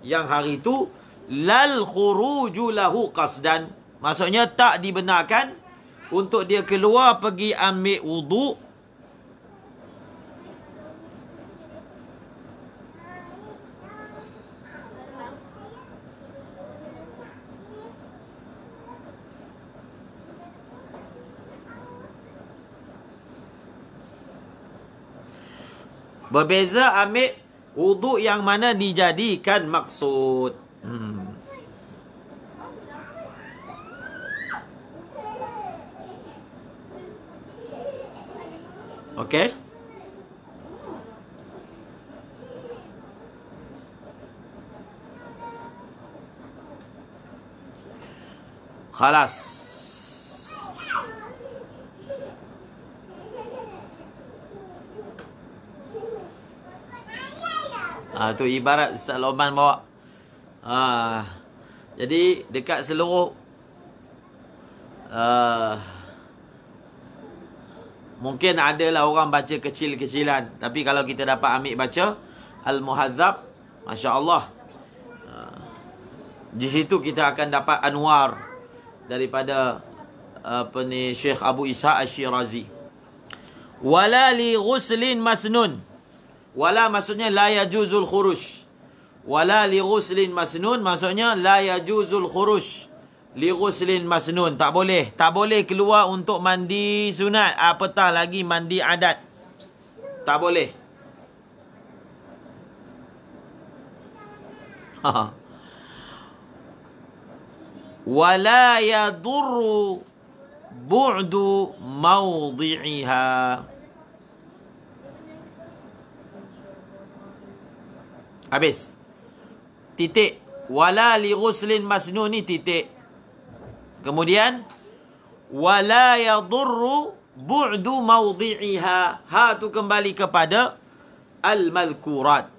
yang hari itu lal khuruju lahu qasdan. Maksudnya tak dibenarkan untuk dia keluar pergi ambil wudu berbeza ambil wudu yang mana dijadikan maksud. Okey. Khalas. Tu ibarat Ustaz Loman bawa. Jadi dekat seluruh mungkin adalah orang baca kecil-kecilan, tapi kalau kita dapat ambil baca Al-Muhadzab, masya-Allah, di situ kita akan dapat anwar daripada Syekh Abu Isa Asy-Syirazi. Wala li ghuslin masnun. Wala maksudnya la yajuzul khuruj. Wala li ghuslin masnun maksudnya la yajuzul khuruj. Li ghuslin masnun, tak boleh. Tak boleh keluar untuk mandi sunat, apatah lagi mandi adat. Tak boleh. Wala yadurru bu'du mawdi'iha. Habis. Titik. Wala li ghuslin masnun ni titik. Kemudian wala yadurru bu'du mawdi'iha. Ha tu kembali kepada al-madhkurat.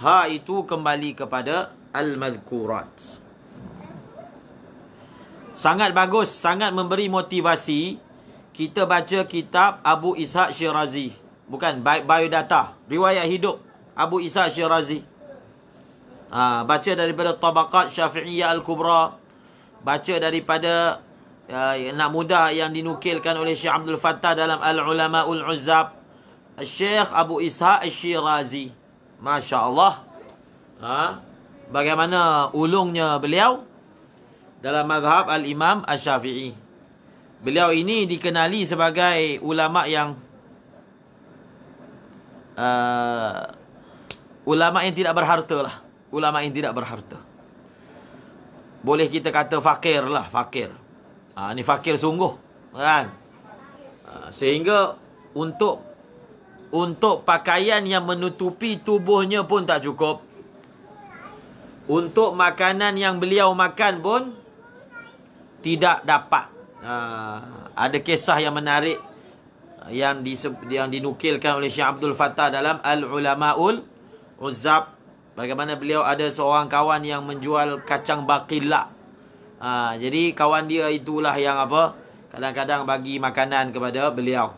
Ha itu kembali kepada al-madhkurat. Sangat bagus, sangat memberi motivasi kita baca kitab Abu Ishaq Syirazi. Bukan biodata, riwayat hidup Abu Ishaq Syirazi. Baca daripada Tabaqat Syafi'iyah Al-Kubra. Baca daripada nak mudah yang dinukilkan oleh Syekh Abdul Fattah dalam Al-Ulama'ul Uzzab. Syekh Abu Ishaq Syirazi. Masya Allah. Bagaimana ulungnya beliau dalam mazhab Al-Imam Asy-Syafi'i. Beliau ini dikenali sebagai ulama yang ulama yang tidak berharta lah. Ulama yang tidak berharta. Boleh kita kata fakir lah. Fakir. Ni fakir sungguh. Kan? Sehingga untuk pakaian yang menutupi tubuhnya pun tak cukup. Untuk makanan yang beliau makan pun tidak dapat. Ada kisah yang menarik yang dinukilkan oleh Syekh Abdul Fattah dalam Al-Ulama'ul Uzzab. Bagaimana beliau ada seorang kawan yang menjual kacang baqila. Jadi kawan dia itulah yang kadang-kadang bagi makanan kepada beliau.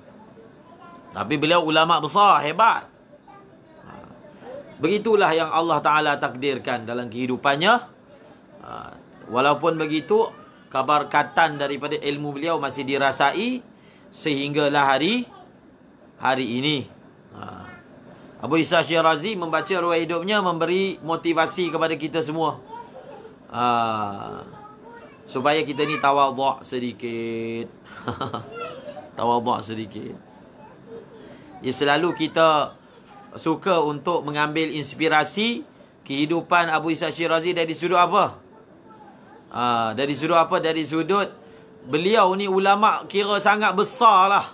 Tapi beliau ulama besar, hebat. Begitulah yang Allah Ta'ala takdirkan dalam kehidupannya. Walaupun begitu, keberkatan daripada ilmu beliau masih dirasai sehinggalah hari ini. Abu Ishaq Syirazi membaca riwayat hidupnya memberi motivasi kepada kita semua. Supaya kita ni tawadhu' sedikit. Tawadhu' sedikit. Ya, selalu kita suka untuk mengambil inspirasi kehidupan Abu Ishaq Syirazi dari sudut apa? Dari sudut apa? Dari sudut beliau ni ulama kira sangat besar lah.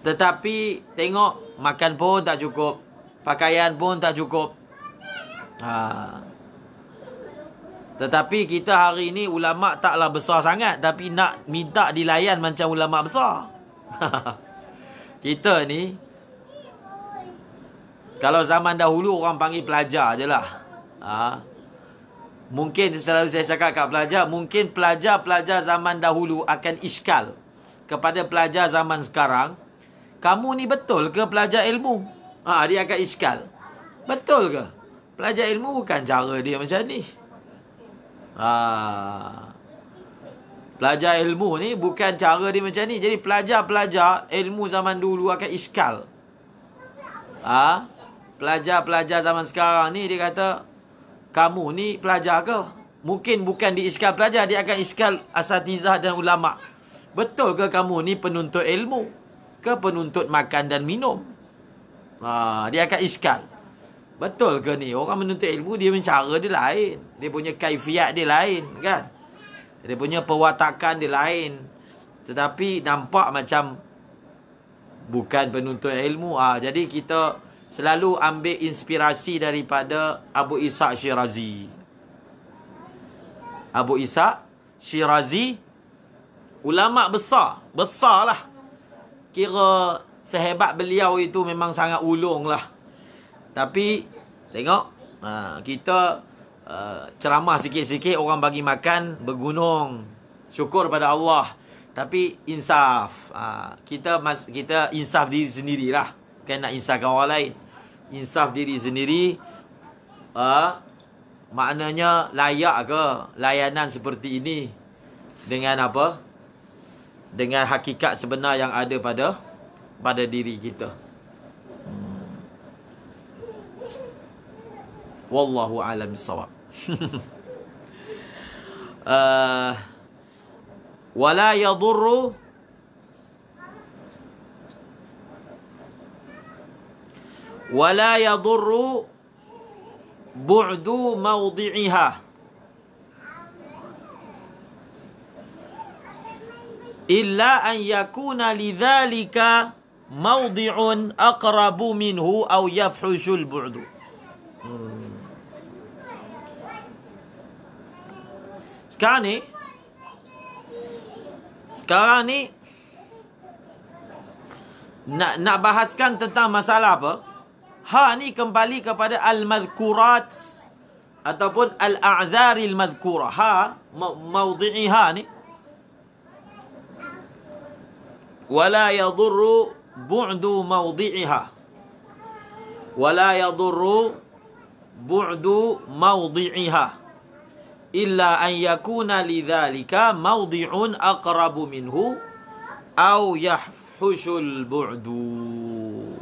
Tetapi tengok, makan pun tak cukup, pakaian pun tak cukup. Tetapi kita hari ini ulama taklah besar sangat, tapi nak minta dilayan macam ulama besar. Kita ni, kalau zaman dahulu orang panggil pelajar je lah. Mungkin selalu saya cakap kat pelajar, mungkin pelajar-pelajar zaman dahulu akan iskal kepada pelajar zaman sekarang. Kamu ni betul ke pelajar ilmu? Dia akan iskal. Betul ke? Pelajar ilmu bukan cara dia macam ni. Pelajar ilmu ni bukan cara dia macam ni. Jadi pelajar-pelajar ilmu zaman dulu akan iskal. Pelajar-pelajar zaman sekarang ni dia kata, kamu ni pelajar ke? Mungkin bukan diiskal pelajar, dia akan iskal asatizah dan ulama. Betul ke kamu ni penuntut ilmu ke penuntut makan dan minum? Dia akan iskal. Betul ke ni? Orang menuntut ilmu, dia cara dia lain. Dia punya kaifiat dia lain, kan? Dia punya perwatakan dia lain. Tetapi nampak macam bukan penuntut ilmu. Jadi kita selalu ambil inspirasi daripada Abu Ishaq Shirazi. Abu Ishaq Shirazi, ulama besar. Besar lah. Kira sehebat beliau itu memang sangat ulung lah. Tapi tengok, kita ceramah sikit-sikit, orang bagi makan bergunung. Syukur pada Allah. Tapi insaf. Kita insaf diri sendirilah. Bukan nak insafkan orang lain. Insaf diri sendiri. Maknanya layak ke layanan seperti ini? Dengan apa? Dengan hakikat sebenar yang ada pada diri kita. Wallahu a'lam bissawab. Wala yadurru bu'du mawdi'iha illa an yakuna lidzalika mawdi'un aqrabu minhu aw yafhushul bu'du. Sekarang ni nak bahaskan tentang masalah apa? Ni kembali kepada al-madhkurat ataupun al-a'dharil madhkurah. Mawdi'iha ni. Wala yadurru bu'du mawdi'iha. Wala yadurru bu'du mawdi'iha illa an yakuna lidzalika mawdi'un aqrabu minhu aw yahfushul bu'du.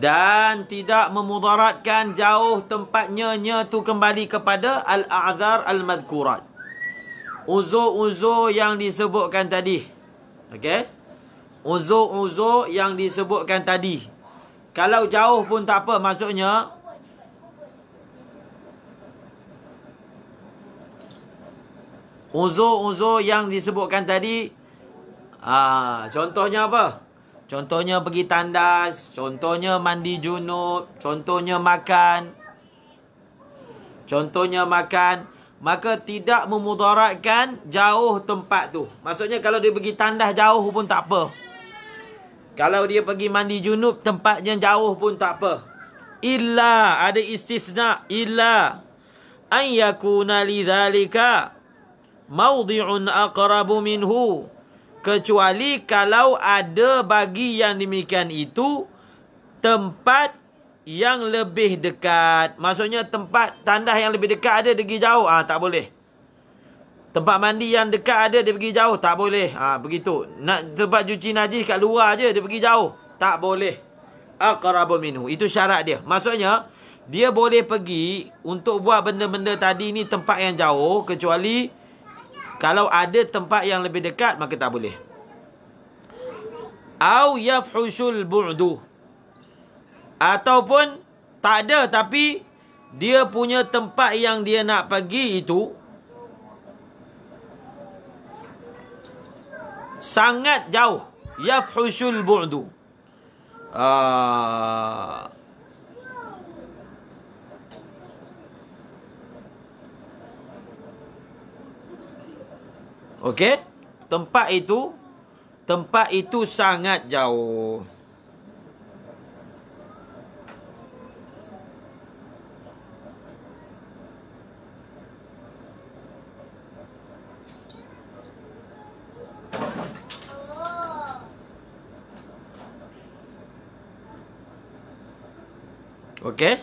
Dan tidak memudaratkan jauh tempatnya tu kembali kepada al-a'dzar al-madhkurat. Uzur-uzur yang disebutkan tadi. Okey? Uzur-uzur yang disebutkan tadi. Kalau jauh pun tak apa, maksudnya uzur-uzur yang disebutkan tadi, contohnya apa? Contohnya pergi tandas, contohnya mandi junub, contohnya makan. Maka tidak memudaratkan jauh tempat tu. Maksudnya kalau dia pergi tandas jauh pun tak apa. Kalau dia pergi mandi junub, tempatnya jauh pun tak apa. Illa, ada istisna. Illa an yakuna lidzalika mawdi'un aqrabu minhu. Kecuali kalau ada bagi yang demikian itu tempat yang lebih dekat. Maksudnya tempat tandas yang lebih dekat ada, dia pergi jauh. Tak boleh. Tempat mandi yang dekat ada, dia pergi jauh. Tak boleh. Begitu. Nak tempat cuci najis kat luar je, dia pergi jauh. Tak boleh. Aqrabu minhu. Itu syarat dia. Maksudnya, dia boleh pergi untuk buat benda-benda tadi ni tempat yang jauh. Kecuali, kalau ada tempat yang lebih dekat, maka tak boleh. Au yafhushul bu'du. Ataupun, tak ada tapi, dia punya tempat yang dia nak pergi itu, sangat jauh. Yafhushul bu'du. Okey? Tempat itu sangat jauh. Okey?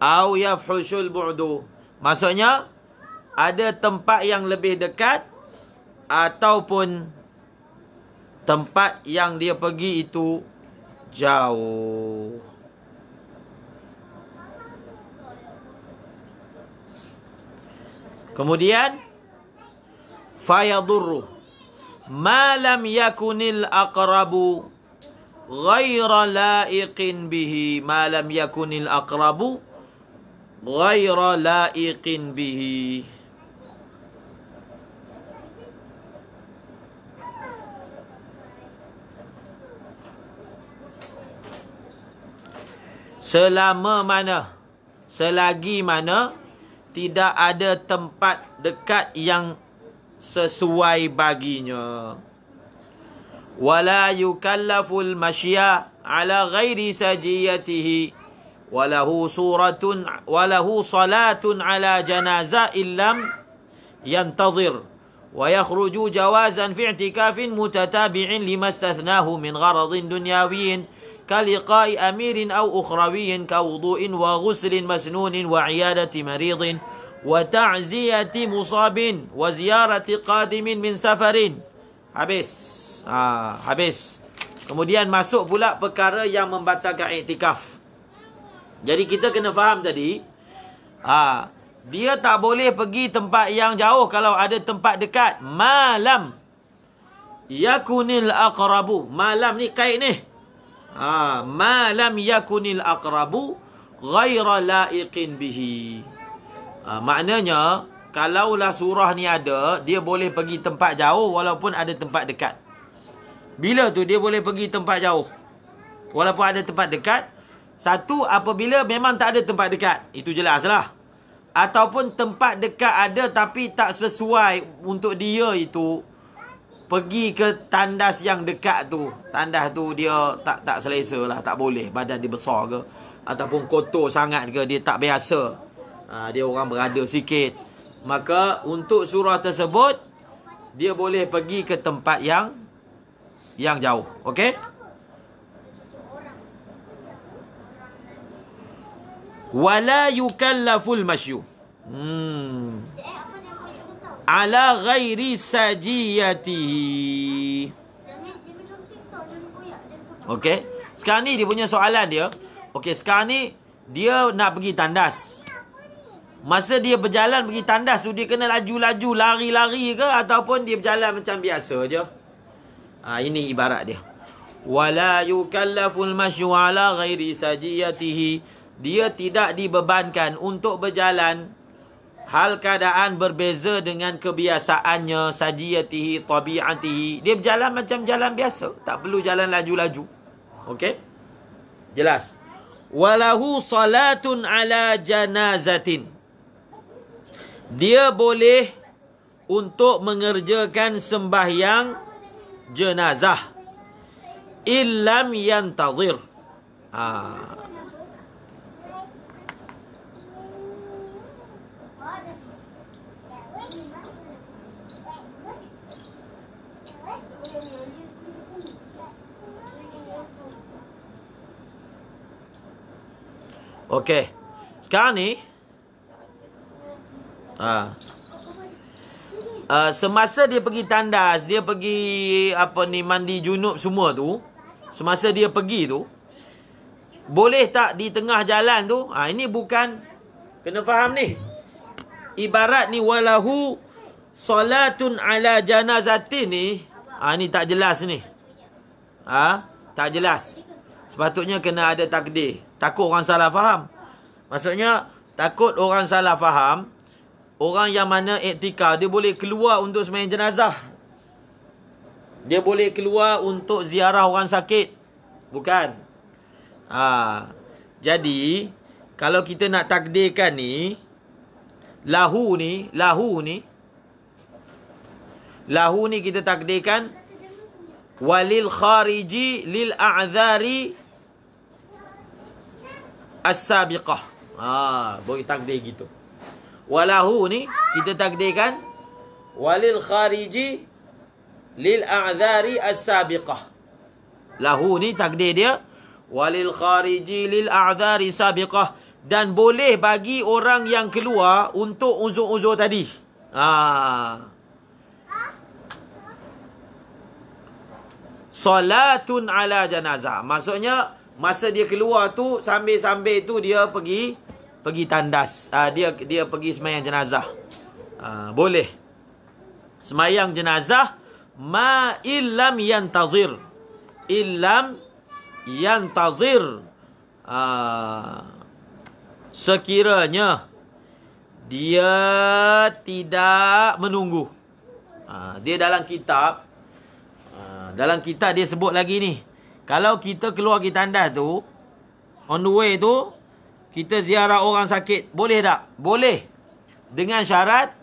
Au yafhushul bu'du. Maksudnya ada tempat yang lebih dekat ataupun tempat yang dia pergi itu jauh. Kemudian fayadurru ma lam yakunil aqrabu ghaira laiqin bihi. Ma lam yakunil aqrabu ghaira laiqin bihi. Selagi mana tidak ada tempat dekat yang sesuai baginya. Wala yukallaful masya ala ghairi sajiyatihi walahu salatun ala janaza illam yantazir wa yakhruju jawazan fi i'tikafin mutatabi'in lima istathnahu min gharadin dunyawiyyin كلقاء أمير أو أخروي كوضوء وغسل مسنون وعيادة مريض وتعزية مصاب وزيارة قادم من سفر. Habis. Kemudian masuk pula perkara yang membatalkan iktikaf. Jadi kita kena faham tadi, dia tak boleh pergi tempat yang jauh kalau ada tempat dekat. Malam yakunil aqrabu. Malam ni kait ni. Ma lam yakunil aqrabu ghaira laiqin bihi. Maknanya kalaulah surah ni ada, dia boleh pergi tempat jauh walaupun ada tempat dekat. Bila tu dia boleh pergi tempat jauh walaupun ada tempat dekat? Satu, apabila memang tak ada tempat dekat, itu jelaslah. Ataupun tempat dekat ada tapi tak sesuai untuk dia itu pergi ke tandas yang dekat tu. Tandas tu dia tak selesa lah. Tak boleh. Badan dia besar ke, ataupun kotor sangat ke, dia tak biasa. Dia orang berada sikit. Maka untuk surah tersebut, dia boleh pergi ke tempat yang jauh. Okey? Wala yukallaful masyu. Ala ghairi sajiyatihi. Okey. Sekarang ni dia punya soalan dia. Okey, sekarang ni dia nak pergi tandas. Masa dia berjalan pergi tandas tu, dia kena laju-laju, lari-lari ke, ataupun dia berjalan macam biasa je? Ini ibarat dia. Wala yukallaful masyu ala ghairi sajiyatihi. Dia tidak dibebankan untuk berjalan hal keadaan berbeza dengan kebiasaannya, sajiyatihi, tabi'atihi. Dia berjalan macam jalan biasa, tak perlu jalan laju-laju. Okey? Jelas. Walahu salatun ala janazatin. Dia boleh untuk mengerjakan sembahyang jenazah illam yantazir. Okey. Sekarang ni semasa dia pergi tandas, dia pergi mandi junub semua tu, semasa dia pergi tu, boleh tak di tengah jalan tu? Ini bukan, kena faham ni. Ibarat ni walahu salatun ala janazatin ni, ni tak jelas ni. Tak jelas. Sepatutnya kena ada takdir. Takut orang salah faham. Maksudnya, takut orang salah faham. Orang yang mana iktikaf, dia boleh keluar untuk sembahyang jenazah. Dia boleh keluar untuk ziarah orang sakit. Bukan. Jadi, kalau kita nak takdirkan ni, lahu ni kita takdirkan walil khariji lil a'dzari as-sabiqah. Boleh takdir gitu. Walahu ni kita takdirkan walil khariji lil a'dzari as-sabiqah. Lahu ni takdir dia walil khariji lil a'dzari sabiqah, dan boleh bagi orang yang keluar untuk uzur-uzur tadi. Salatun ala janazah. Maksudnya masa dia keluar tu, sambil-sambil tu dia pergi tandas. Dia pergi sembahyang jenazah. Boleh. Sembahyang jenazah ma illam yantazir. Illam yantazir. Sekiranya dia tidak menunggu. Dia dalam kitab dia sebut lagi ni, kalau kita keluar pergi tandas tu, on the way tu kita ziarah orang sakit, boleh tak? Boleh, dengan syarat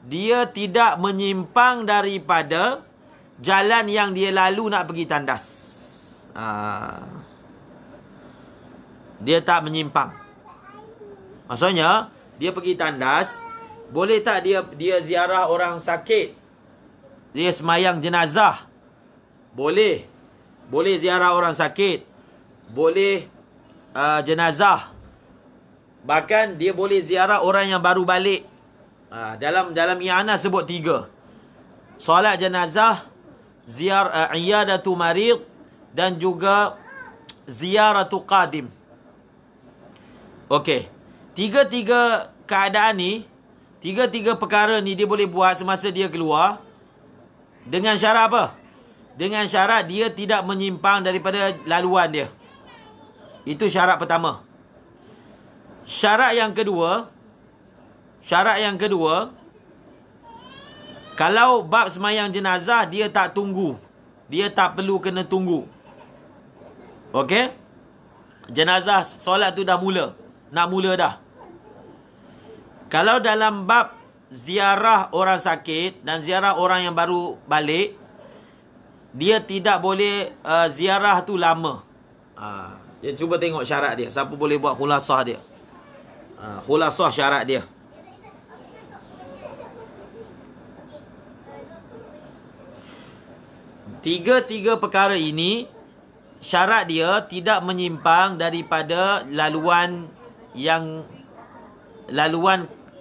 dia tidak menyimpang daripada jalan yang dia lalu nak pergi tandas. Dia tak menyimpang. Maksudnya dia pergi tandas, boleh tak dia ziarah orang sakit, dia semayang jenazah? Boleh. Boleh ziarah orang sakit, boleh jenazah. Bahkan dia boleh ziarah orang yang baru balik. Dalam i'anah sebut 3. Solat jenazah, iyadatu marid, dan juga ziaratu qadim. Okey. Tiga-tiga keadaan ni, tiga-tiga perkara ni dia boleh buat semasa dia keluar. Dengan syarat apa? Dengan syarat dia tidak menyimpang daripada laluan dia. Itu syarat pertama. Syarat yang kedua, kalau bab semayang jenazah, dia tak tunggu. Dia tak perlu kena tunggu. Okey? Jenazah, solat tu dah mula. Nak mula dah. Kalau dalam bab ziarah orang sakit dan ziarah orang yang baru balik, dia tidak boleh ziarah tu lama. Dia cuba tengok syarat dia. Siapa boleh buat khulasah dia? Khulasah syarat dia. Tiga-tiga perkara ini, syarat dia tidak menyimpang daripada laluan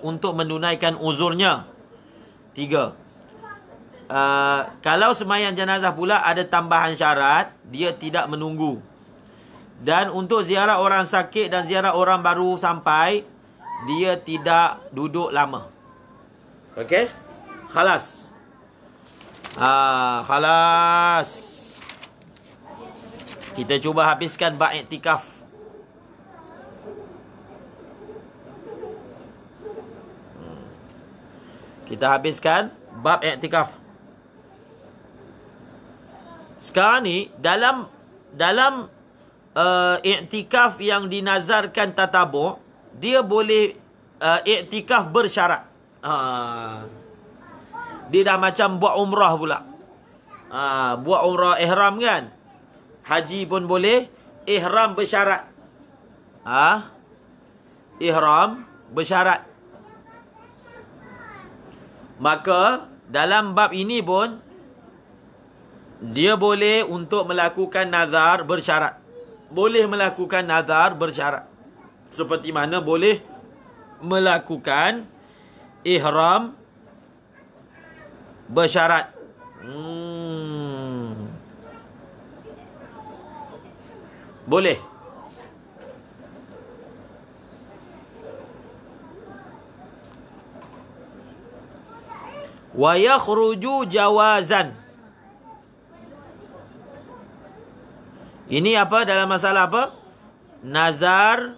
untuk menunaikan uzurnya. 3. Kalau sembahyang jenazah pula ada tambahan syarat, dia tidak menunggu. Dan untuk ziarah orang sakit dan ziarah orang baru sampai, dia tidak duduk lama. Okey? Khalas. Khalas. Kita cuba habiskan bab iktikaf. Kita habiskan bab iktikaf. Sekarang ni dalam iktikaf yang dinazarkan tatabu', dia boleh iktikaf bersyarat. Dia dah macam buat umrah pula. Buat umrah ihram kan? Haji pun boleh. Ihram bersyarat. Ihram bersyarat. Maka dalam bab ini pun dia boleh untuk melakukan nazar bersyarat. Boleh melakukan nazar bersyarat. Seperti mana boleh melakukan ihram bersyarat. Boleh. Wa yakhruju jawazan. Ini apa dalam masalah apa? Nazar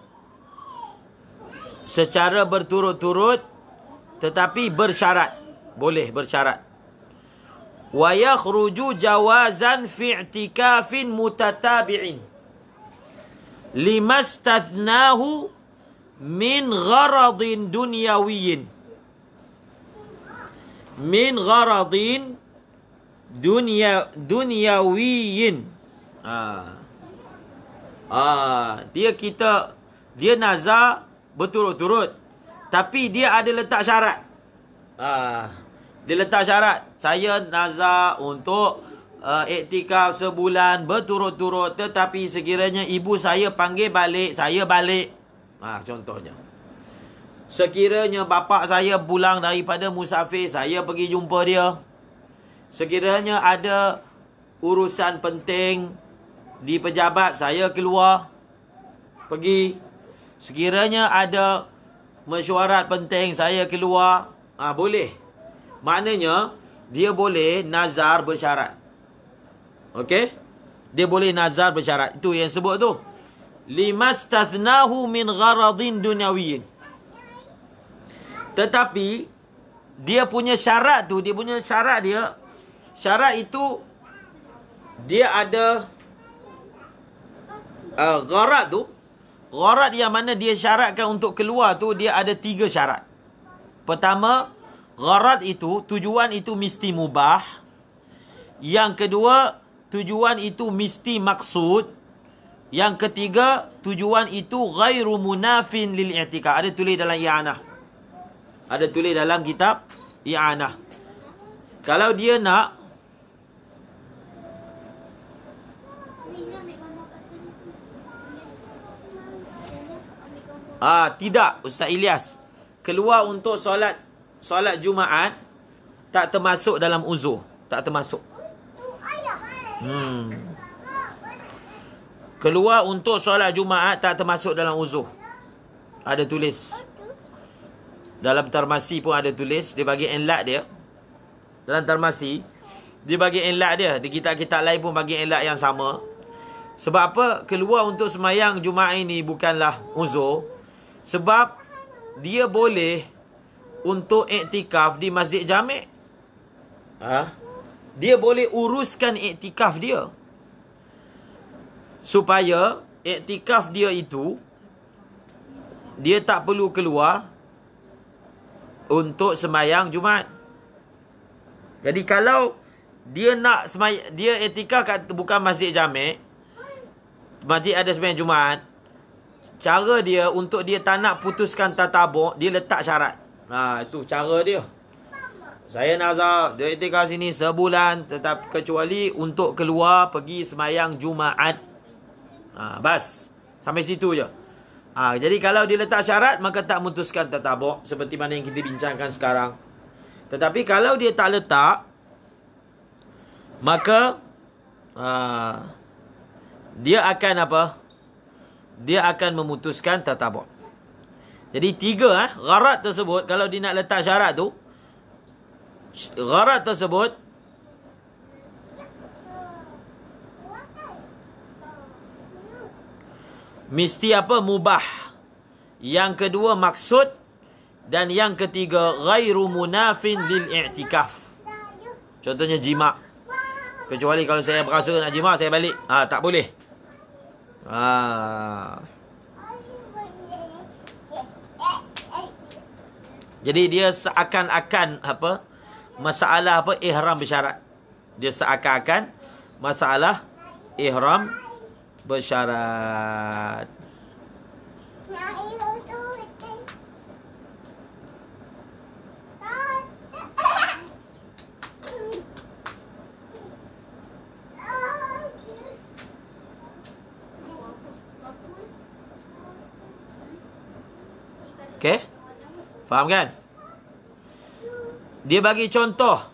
secara berturut-turut tetapi bersyarat. Boleh bersyarat. Wa yakhruju jawazan fi i'tikafin mutatabi'in. Limastathnahu min gharadin dunyawiyin. Min gharadin dunyawiyin. Dia nazar berturut-turut, tapi dia ada letak syarat. Dia letak syarat. Saya nazar untuk iktikaf sebulan berturut-turut, tetapi sekiranya ibu saya panggil balik, saya balik. Contohnya. Sekiranya bapa saya pulang daripada musafir, saya pergi jumpa dia. Sekiranya ada urusan penting di pejabat, saya keluar pergi. Sekiranya ada mesyuarat penting, saya keluar. Boleh. Maknanya dia boleh nazar bersyarat. Okey? Dia boleh nazar bersyarat. Itu yang sebut tu. Limastathnahu min gharadin dunyawiyin. Tetapi dia punya syarat tu, syarat itu dia ada gharad tu. Gharad yang mana dia syaratkan untuk keluar tu, dia ada 3 syarat. Pertama, gharad itu, tujuan itu mesti mubah. Yang kedua, tujuan itu mesti maksud. Yang ketiga, tujuan itu ghairu munafin lil i'tikaf. Ada tulis dalam i'anah. Ada tulis dalam kitab i'anah. Kalau dia nak tidak, Ustaz Ilyas. Keluar untuk solat Jumaat tak termasuk dalam uzur. Tak termasuk. Keluar untuk solat Jumaat tak termasuk dalam uzur. Ada tulis. Dalam Tarmasi pun ada tulis. Dia bagi enlak dia. Dalam Tarmasi, dia bagi enlak dia. Di kitab-kitab lain pun bagi enlak yang sama. Sebab apa? Keluar untuk semayang Jumaat ini bukanlah uzur. Sebab dia boleh untuk iktikaf di Masjid Jami'. Dia boleh uruskan iktikaf dia. Supaya iktikaf dia itu, dia tak perlu keluar untuk semayang Jumaat. Jadi kalau dia nak dia iktikaf kat bukan Masjid Jami', masjid ada semayang Jumaat, cara dia untuk dia tak nak putuskan tatabuk, dia letak syarat. Itu cara dia. Saya nazar dia iktikaf sini sebulan, tetap kecuali untuk keluar pergi semayang Jumaat. Bas. Sampai situ je. Jadi kalau dia letak syarat, maka tak memutuskan tatabuk, seperti mana yang kita bincangkan sekarang. Tetapi kalau dia tak letak, maka dia akan apa? Dia akan memutuskan tatabuk. Jadi 3 gharad tersebut, kalau dia nak letak syarat tu, gharad tersebut mesti apa? Mubah. Yang kedua maksud. Dan yang ketiga ghairu munafin lil i'tikaf. Contohnya jima'. Kecuali kalau saya berasa nak jima', saya balik. Tak boleh. Jadi dia seakan-akan apa? Masalah apa? Ihram bersyarat. Dia seakan-akan masalah ihram bersyarat. Okey? Faham kan? Dia bagi contoh.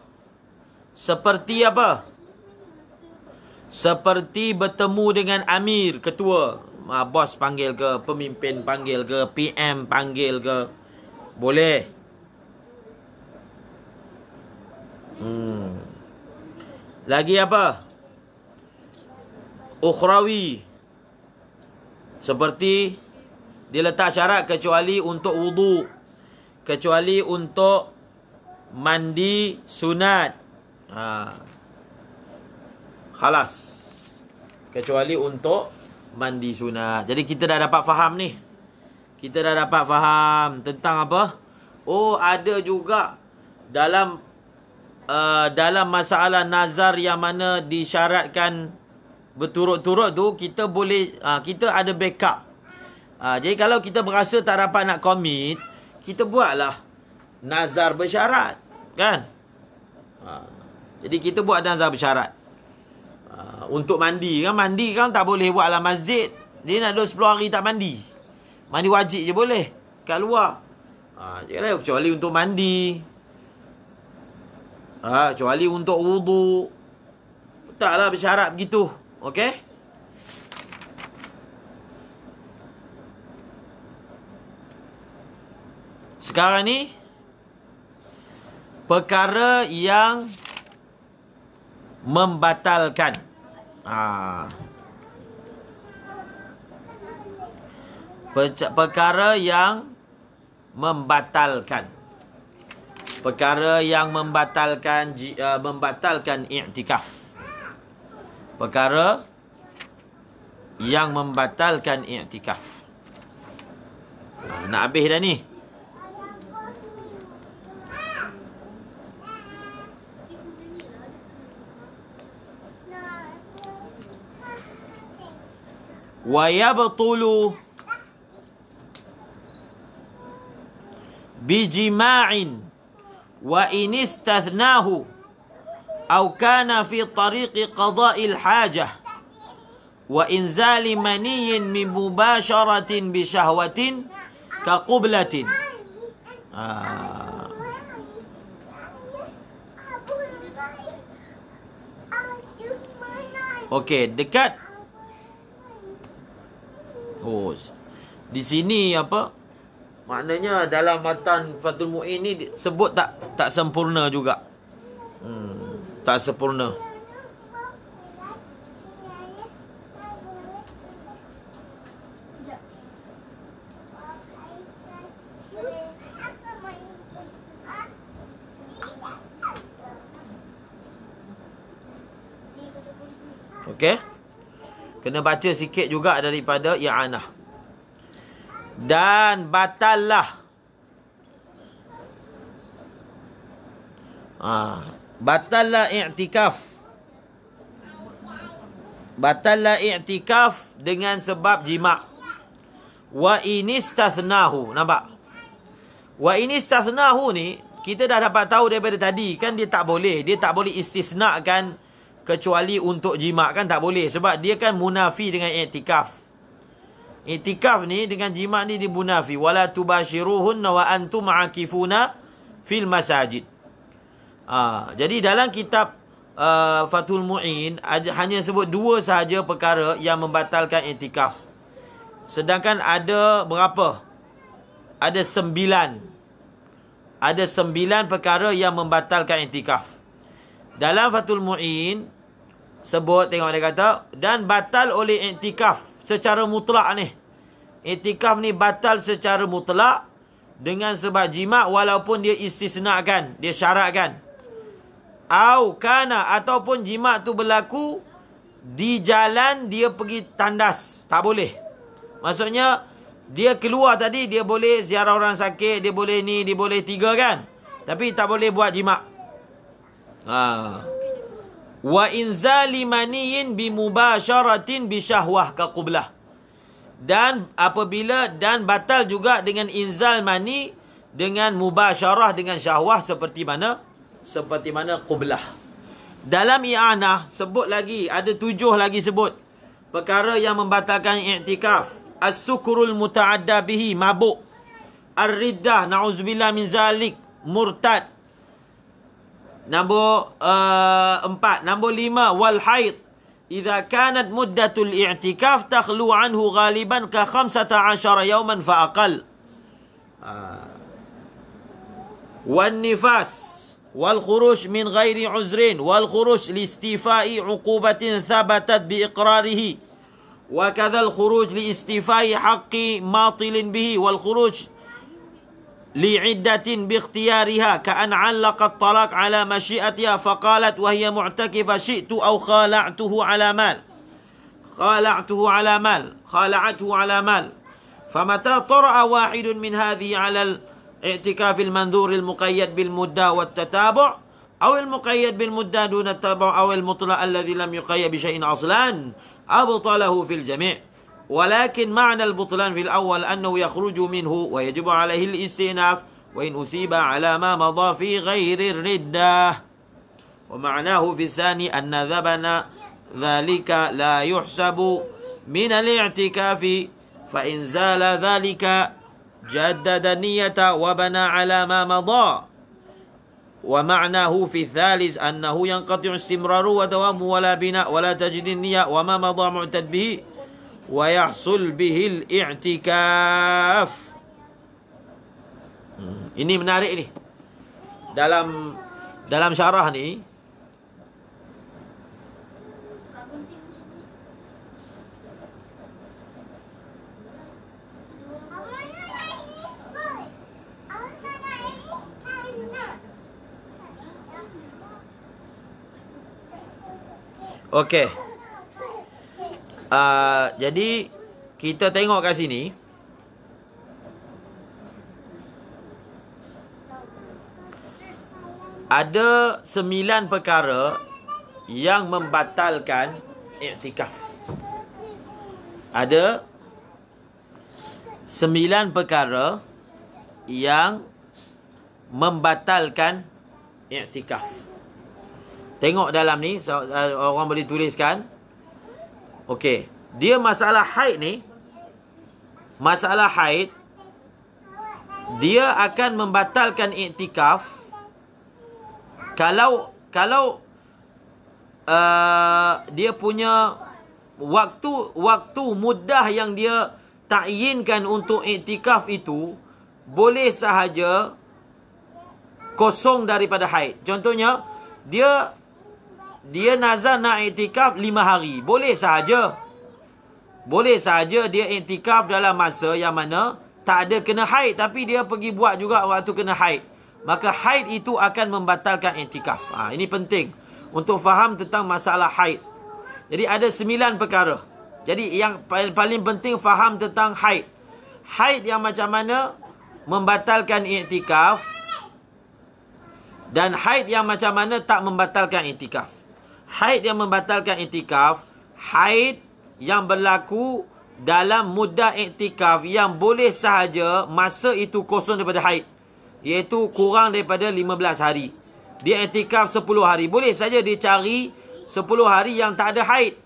Seperti apa? Seperti bertemu dengan amir, ketua. Bos panggil ke, pemimpin panggil ke, PM panggil ke. Boleh. Lagi apa? Ukhrawi. Seperti dia letak syarat kecuali untuk wudu, kecuali untuk mandi sunat. Khalas. Kecuali untuk mandi sunat. Jadi kita dah dapat faham ni. Kita dah dapat faham tentang apa? Oh, ada juga dalam masalah nazar yang mana disyaratkan berturut-turut tu, kita boleh kita ada backup. Jadi kalau kita berasa tak dapat nak commit, kita buatlah nazar bersyarat, kan? Jadi kita buat nazar bersyarat. Untuk mandi kan tak boleh buat dalam masjid. Dia nak duduk 10 hari tak mandi. Mandi wajib je boleh kat luar. Kecuali untuk mandi. Kecuali untuk wudu. Taklah bersyarat begitu. Okey? Sekarang ni perkara yang membatalkan. Perkara yang membatalkan. Perkara yang membatalkan i'tikaf. Perkara yang membatalkan i'tikaf. Nak habis dah ni. Wa yabtulu bijima'in wa in istathnahu aw kana fi tariqi qada'il hajah wa inzali maniyyin min mubasharatin bi syahwatin ka qublatin. Okey, dekat di sini apa? Maknanya dalam matan Fathul Mu'in ni sebut tak sempurna juga. Tak sempurna. Okey? Kena baca sikit juga daripada i'anah. Dan batallah. Batallah i'tikaf. Batallah i'tikaf dengan sebab jima'. Wa inistathnahu. Nampak? Wa inistathnahu ni, kita dah dapat tahu daripada tadi. Kan dia tak boleh. Dia tak boleh istisnakan kecuali untuk jima', kan tak boleh. Sebab dia kan munafi dengan i'tikaf. I'tikaf ni dengan jima' ni dimunafi. Wala tubashiruhunna wa antum akifuna fil masajid. Jadi dalam kitab Fathul Mu'in hanya sebut 2 sahaja perkara yang membatalkan i'tikaf. Sedangkan ada berapa? Ada 9. Ada 9 perkara yang membatalkan i'tikaf. Dalam Fathul Mu'in sebut, tengok dia kata, dan batal oleh i'tikaf secara mutlak ni. I'tikaf ni batal secara mutlak dengan sebab jima' walaupun dia istisnakan, dia syaratkan. Au kana, ataupun jima' tu berlaku di jalan dia pergi tandas, tak boleh. Maksudnya dia keluar tadi, dia boleh ziarah orang sakit, dia boleh ni, dia boleh 3 kan. Tapi tak boleh buat jima'. Wa inzali maniyyin bi mubasharatin bi syahwah ka qublah. Dan apabila, dan batal juga dengan inzal mani dengan mubasyarah dengan syahwah seperti mana qublah. Dalam i'anah sebut lagi, ada 7 lagi sebut perkara yang membatalkan i'tikaf. As-sukrul muta'adda bihi, mabuk. Ar-riddah, na'udzubillah min zalik, murtad. Nombor 4. Nombor 5. Wal haid. Idza kanat muddatul i'tikaf takhlu anhu ghaliban ka 15 yawman fa aqal. Wan nifas. Wal khuruj min ghairi uzrin. Wal khuruj li istifai uqubatin thabatat bi iqrarihi. Wa kadha al khuruj li istifai haqqi matilin bihi. Wal khuruj لعدة باختيارها كأن علق الطلاق على مشيئتها فقالت وهي معتكفة شئت أو خالعته على مال فمتى طرأ واحد من هذه على الاعتكاف المنذور المقيد بالمدة والتتابع أو المقيد بالمدة دون التتابع أو المطلق الذي لم يقيد بشيء أصلا أبطله في الجميع ولكن معنى البطلان في الأول أنه يخرج منه ويجب عليه الاستئناف وإن أثيب على ما مضى في غير الردة ومعناه في الثاني أن ذبن ذلك لا يحسب من الاعتكاف فإن زال ذلك جدد النية وبنى على ما مضى ومعناه في الثالث أنه ينقطع استمرار ودوام ولا بناء ولا تجديد النية وما مضى معتد به ويحصل به الاعتكاف. Ini menarik ni. Dalam syarah ni okey. Jadi kita tengok kat sini. Ada 9 perkara yang membatalkan iktikaf. Ada 9 perkara yang membatalkan iktikaf. Tengok dalam ni, orang boleh tuliskan. Okey, dia masalah haid ni. Masalah haid, dia akan membatalkan iktikaf kalau dia punya waktu muddah yang dia takyinkan untuk iktikaf itu boleh sahaja kosong daripada haid. Contohnya, dia nazar nak iktikaf 5 hari. Boleh sahaja dia iktikaf dalam masa yang mana tak ada kena haid, tapi dia pergi buat juga waktu kena haid. Maka haid itu akan membatalkan iktikaf. Ini penting untuk faham tentang masalah haid. Jadi ada 9 perkara. Jadi yang paling penting faham tentang haid. Haid yang macam mana membatalkan iktikaf dan haid yang macam mana tak membatalkan iktikaf. Haid yang membatalkan iktikaf, haid yang berlaku dalam muddah iktikaf yang boleh sahaja masa itu kosong daripada haid, iaitu kurang daripada 15 hari. Dia iktikaf 10 hari. Boleh saja dia cari 10 hari yang tak ada haid.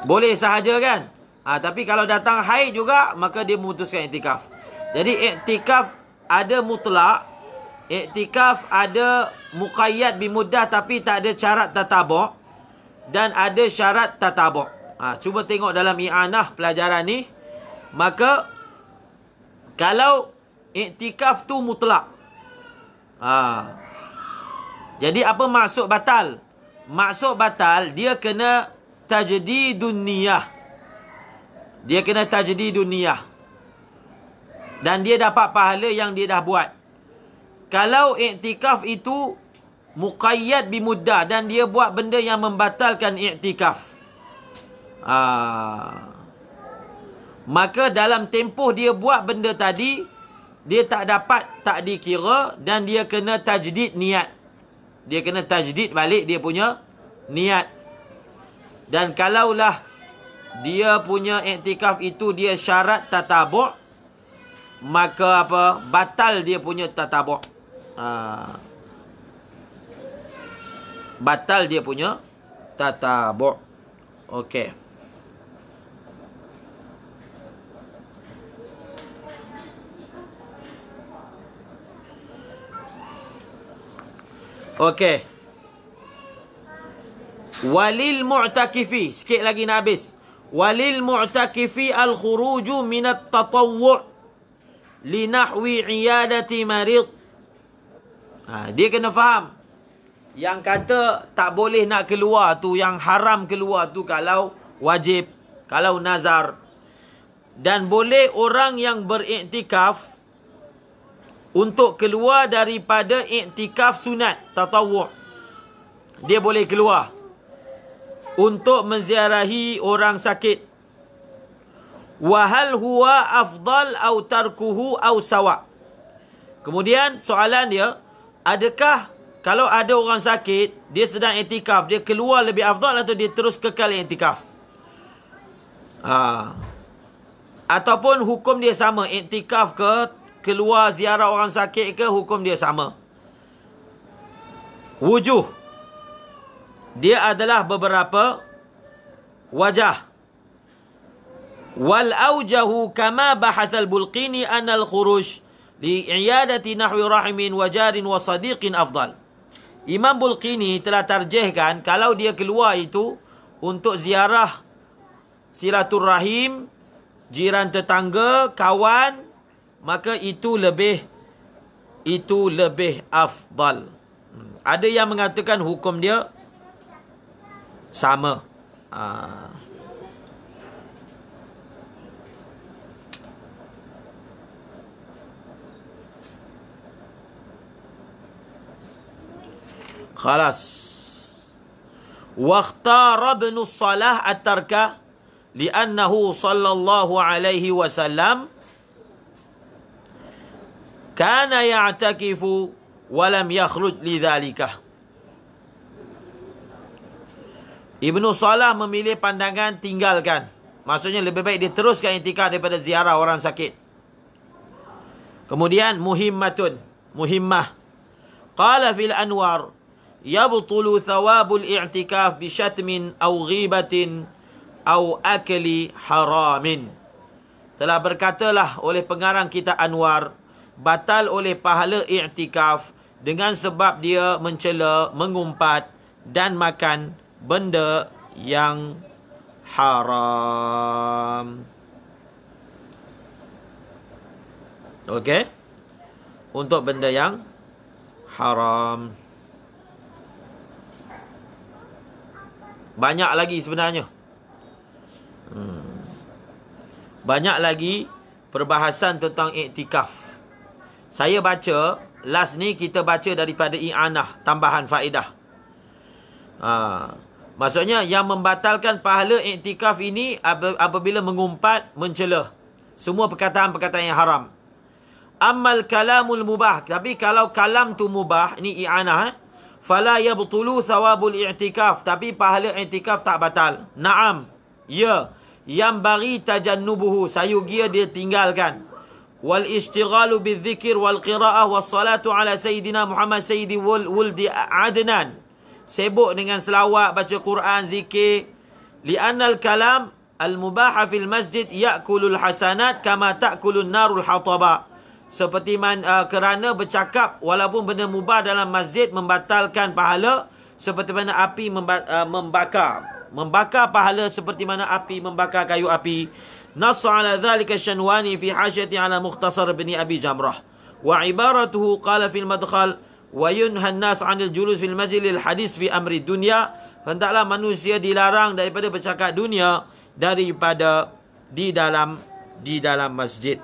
Boleh sahaja kan? Tapi kalau datang haid juga, maka dia memutuskan iktikaf. Jadi iktikaf ada mutlak. Iktikaf ada muqayyad bimuddah tapi tak ada syarat tatabu'. Dan ada syarat tatabu'. Cuba tengok dalam i'anah pelajaran ni. Maka kalau iktikaf tu mutlak. Jadi apa maksud batal? Maksud batal, dia kena tajdidun niyah. Dia kena tajdidun niyah. Dan dia dapat pahala yang dia dah buat. Kalau iktikaf itu muqayyad bimuddah dan dia buat benda yang membatalkan iktikaf. Maka dalam tempoh dia buat benda tadi, dia tak dikira dan dia kena tajdid niat. Dia kena tajdid balik dia punya niat. Dan kalaulah dia punya iktikaf itu dia syarat tatabu', maka apa? Batal dia punya tatabu'. Batal dia punya tatabu'. Okey. Okey. Walil mu'takifi. Sikit lagi nak habis. Walil mu'takifi al-khuruju minat tatawwu' li nahwi iyadati marid. Dia kena faham. Yang kata tak boleh nak keluar tu, yang haram keluar tu kalau wajib, kalau nazar. Dan boleh orang yang beriktikaf untuk keluar daripada iktikaf sunat tatawwu'. Dia boleh keluar untuk menziarahi orang sakit. Wa hal huwa afdal au tarkuhu au sawa. Kemudian soalan dia, adakah kalau ada orang sakit, dia sedang iktikaf, dia keluar lebih afdal atau dia terus kekal iktikaf? Ataupun hukum dia sama, iktikaf ke, keluar ziarah orang sakit ke, hukum dia sama. Wujuh, dia adalah beberapa wajah. Wal aujahu kama bahath al-Bulqini anna al-khuruj li'iyadati nahwi rahimin wa jarin wa sadiqin afdal. Imam Bulqini telah tarjihkan kalau dia keluar itu untuk ziarah silaturrahim, jiran tetangga, kawan, maka itu lebih afdal. Ada yang mengatakan hukum dia sama. Khalas. Wakhtara ibn Salah at-tarka li'annahu sallallahu alaihi wasallam kana ya'takifu wa lam yakhruj lidhalika. Ibnu Salah memilih pandangan tinggalkan. Maksudnya lebih baik dia teruskan iktikaf daripada ziarah orang sakit. Kemudian muhimmah. Qala fil anwar yabtulu thawabul i'tikaf bi syatmin aw ghibatin aw akli haramin. Telah berkatalah oleh pengarang kitab Anwar, batal oleh pahala i'tikaf dengan sebab dia mencela, mengumpat dan makan benda yang haram. Okey? Untuk benda yang haram. Banyak lagi sebenarnya. Banyak lagi perbahasan tentang iktikaf. Saya baca, last ni kita baca daripada i'anah, tambahan faedah. Maksudnya yang membatalkan pahala iktikaf ini apabila mengumpat, mencela. Semua perkataan-perkataan yang haram. Ammal kalamul mubah. Tapi kalau kalam tu mubah, ini i'anah, fala yabtulu thawabul i'tikaf. Tapi pahala i'tikaf tak batal. Naam. Ya. Yang bagi tajannubuhu. Sayugia dia tinggalkan. Wal ishtighalu bidzikir wal qira'ah was salatu ala Sayyidina Muhammad Sayyidi wuldi Adnan. Sibuk dengan selawat, baca Quran, zikir. Li'annal kalam al-mubaha fil masjid ya'kulul hasanat kama ta'kulun narul hataba. Seperti kerana bercakap walaupun benda mubah dalam masjid membatalkan pahala seperti mana api membakar. Membakar pahala seperti mana api membakar kayu api. Nass ala dhalika Shanwani fi hasyati ala Mukhtasar bin Abi Jamrah. Wa ibaratuhu qala fil madkhal wa yunha an-nas 'anil julus fil majlis hadis fi amri dunya. Hendaklah manusia dilarang daripada bercakap dunia daripada di dalam masjid.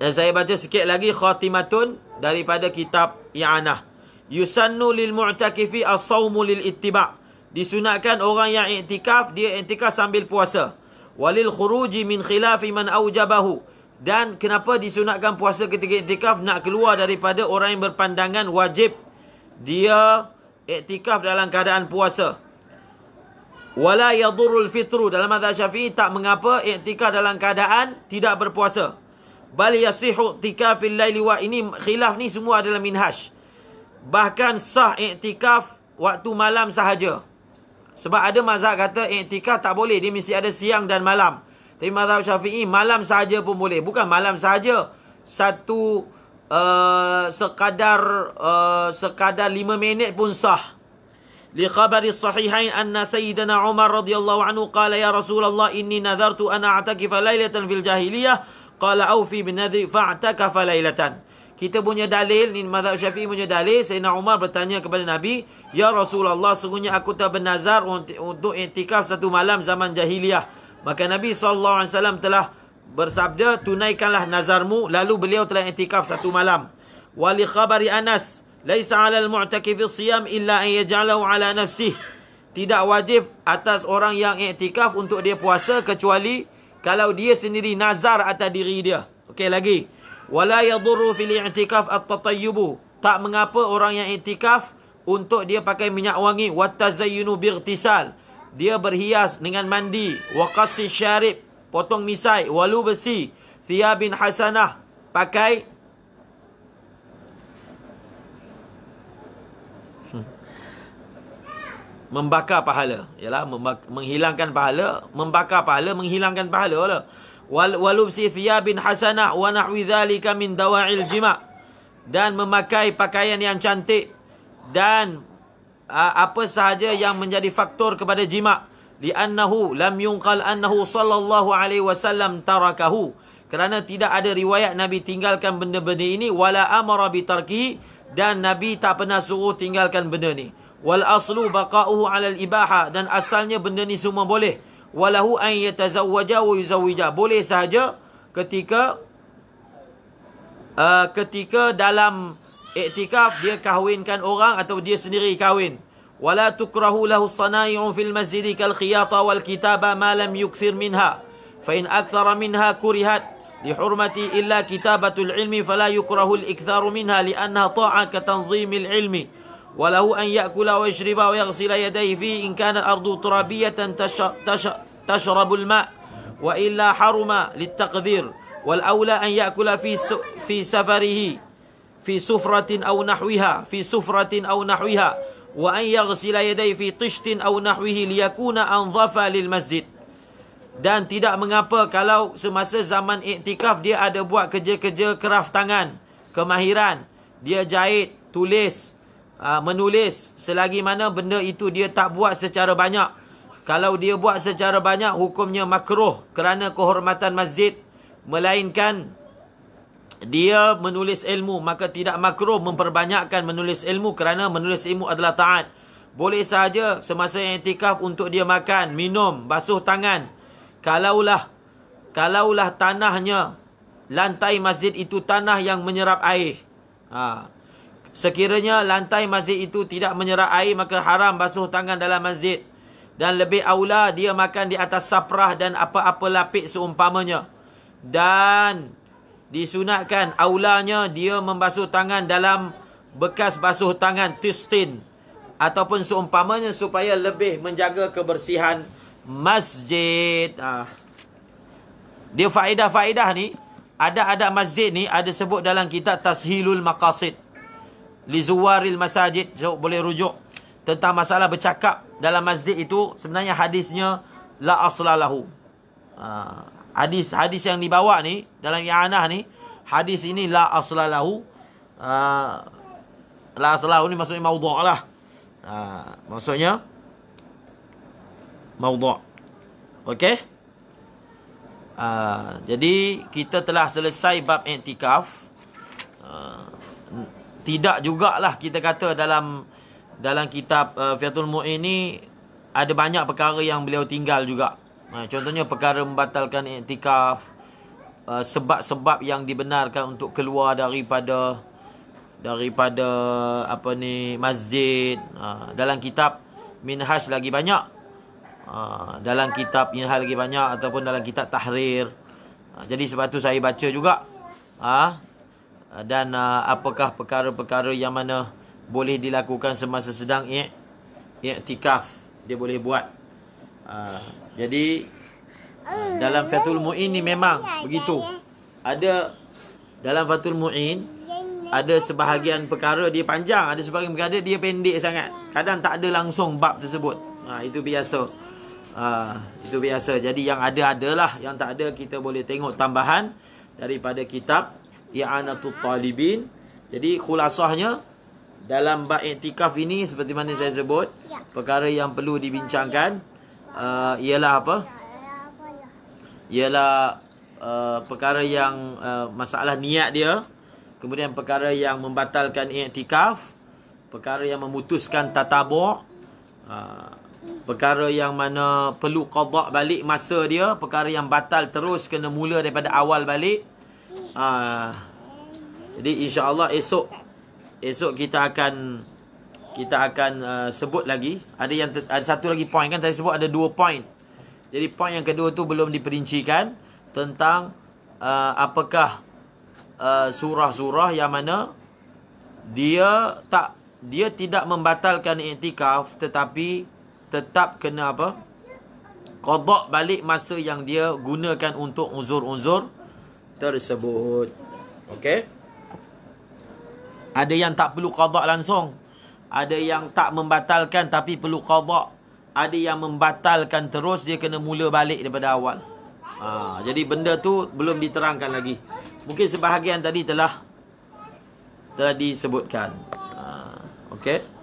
Dan saya baca sikit lagi khatimatun daripada kitab i'anah. Yusannu lil mu'takifi as-sawmu lil ittiba'. Disunatkan orang yang iktikaf, dia iktikaf sambil puasa. Walil khuruji min khilafi man aujabahu. Dan kenapa disunatkan puasa ketika iktikaf? Nak keluar daripada orang yang berpandangan wajib dia iktikaf dalam keadaan puasa. Wala yadurul fitru. Dalam mazhab Syafi'i tak mengapa iktikaf dalam keadaan tidak berpuasa. Bal yasihu i'tikafil laili wa, ini khilaf ni semua adalah minhaj. Bahkan sah i'tikaf waktu malam sahaja. Sebab ada mazhab kata i'tikaf tak boleh, dia mesti ada siang dan malam. Tapi mazhab Syafi'i malam sahaja pun boleh. Bukan malam sahaja, satu sekadar 5 minit pun sah. Li khabari sahihain anna Sayyidina Umar radhiyallahu anhu qala ya Rasulullah inni nadhartu an a'takifa lailatan fil jahiliyah. Qala aufi bin nadri fa'takafa lailatan. Kita punya dalil, ni mazhab Syafi'i punya dalil. Sayyidina Umar bertanya kepada Nabi, ya Rasulullah, sungguhnya aku telah bernazar untuk iktikaf satu malam zaman jahiliyah. Maka Nabi SAW telah bersabda, tunaikanlah nazarmu. Lalu beliau telah i'tikaf satu malam. Wali khabari Anas, laisa 'alal mu'takifi siyam illa an yaj'alahu 'ala nafsihi. Tidak wajib atas orang yang i'tikaf untuk dia puasa kecuali kalau dia sendiri nazar atas diri dia. Okey lagi. Wala yadurru fil i'tikaf at-tatayyubu. Tak mengapa orang yang i'tikaf untuk dia pakai minyak wangi. Wat tazayyunu bightisal. Dia berhias dengan mandi. Wa qassi syarib. Potong misai. Walu besi. Thiyabin hasanah. Pakai membakar pahala. Yalah, menghilangkan pahala. Membakar pahala, menghilangkan pahala lah. Walubsi thiyabin hasanah wa nahwi dhalika min dawa'il jima'. Dan memakai pakaian yang cantik. Dan apa sahaja yang menjadi faktor kepada jima'. Li'annahu lam yunqal annahu sallallahu alaihi wasallam tarakahu. Kerana tidak ada riwayat Nabi tinggalkan benda-benda ini. Wala amara bitarkihi. Dan Nabi tak pernah suruh tinggalkan benda ni. Wal aslu baqa'uhu 'alal ibaha. Dan asalnya benda ni semua boleh. Walahu an yatazawwaja wa yuzawwija. Boleh sahaja ketika dalam iktikaf dia kahwinkan orang atau dia sendiri kahwin. Wala tukrahu lahu sana'i'u fil masjid kal khiyata wal kitaba ma lam yukthir minha. Fa in akthara minha kurihat li hurmati illa kitabatul ilmi fala yukrahu al iktharu minha li annaha ta'a ka tanzimil ilmi. Walahu an ya'kula wa yashriba wa yaghsila yadayhi fi in kanat ardu turabiyatan tashrabu al ma' wa illa haruma litaqdhir. Wal aula an ya'kula fi safarihi fi sufratin aw nahwiha wa an yaghsila yadayhi fi tishtin aw nahwihi liyakuna anzafa lil masjid. Dan tidak mengapa kalau semasa zaman iktikaf dia ada buat kerja-kerja craft tangan, kemahiran, dia jahit, tulis, menulis, selagi mana benda itu dia tak buat secara banyak. Kalau dia buat secara banyak, hukumnya makruh kerana kehormatan masjid, melainkan dia menulis ilmu, maka tidak makruh memperbanyakkan menulis ilmu kerana menulis ilmu adalah taat. Boleh sahaja semasa iktikaf untuk dia makan, minum, basuh tangan. Kalaulah tanahnya, lantai masjid itu tanah yang menyerap air. Sekiranya lantai masjid itu tidak menyerap air, maka haram basuh tangan dalam masjid. Dan lebih aula dia makan di atas saprah dan apa-apa lapik seumpamanya. Dan disunatkan aulanya dia membasuh tangan dalam bekas basuh tangan tistin ataupun seumpamanya supaya lebih menjaga kebersihan masjid. Dia faedah-faedah ni, ada masjid ni ada sebut dalam kitab Tashilul Maqasid li Zuwaril Masajid. So, boleh rujuk tentang masalah bercakap dalam masjid itu. Sebenarnya hadisnya la aslalahu. Hadis yang dibawa ni dalam i'anah ni, hadis ini la aslalahu. La aslalahu ni maksudnya maudhu' lah. Maksudnya maudhu'. Okey? Jadi kita telah selesai bab i'tikaf. Tidak jugalah kita kata dalam kitab Fathul Mu'in ni ada banyak perkara yang beliau tinggal juga. Contohnya perkara membatalkan i'tikaf, sebab-sebab yang dibenarkan untuk keluar daripada masjid. Dalam kitab Minhaj lagi banyak. Dalam kitab Minhaj lagi banyak ataupun dalam kitab Tahrir. Jadi sebab tu saya baca juga. Dan apakah perkara-perkara yang mana boleh dilakukan semasa sedang i'tikaf, dia boleh buat. Jadi dalam Fathul Mu'in ni memang begitu. Ada dalam Fathul Mu'in ada sebahagian perkara dia panjang, ada sebahagian perkara dia pendek sangat. Kadang tak ada langsung bab tersebut. Itu biasa. Itu biasa. Jadi yang adalah, yang tak ada kita boleh tengok tambahan daripada kitab I'anatul Talibin. Jadi khulasahnya dalam bab i'tikaf ini seperti mana saya sebut, perkara yang perlu dibincangkan ialah apa? Ialah perkara yang masalah niat dia, kemudian perkara yang membatalkan i'tikaf, perkara yang memutuskan tatabu', perkara yang mana perlu qada balik masa dia, perkara yang batal terus kena mula daripada awal balik. Jadi insya-Allah esok kita akan sebut lagi. Ada satu lagi point kan, saya sebut ada 2 point. Jadi point yang kedua tu belum diperincikan tentang apakah surah-surah yang mana dia tidak membatalkan iktikaf, tetapi tetap kena apa? Qada balik masa yang dia gunakan untuk uzur-uzur tersebut. Okey? Ada yang tak perlu qada langsung. Ada yang tak membatalkan tapi perlu qada. Ada yang membatalkan terus, dia kena mula balik daripada awal. Jadi benda tu belum diterangkan lagi. Mungkin sebahagian tadi telah disebutkan. Okey?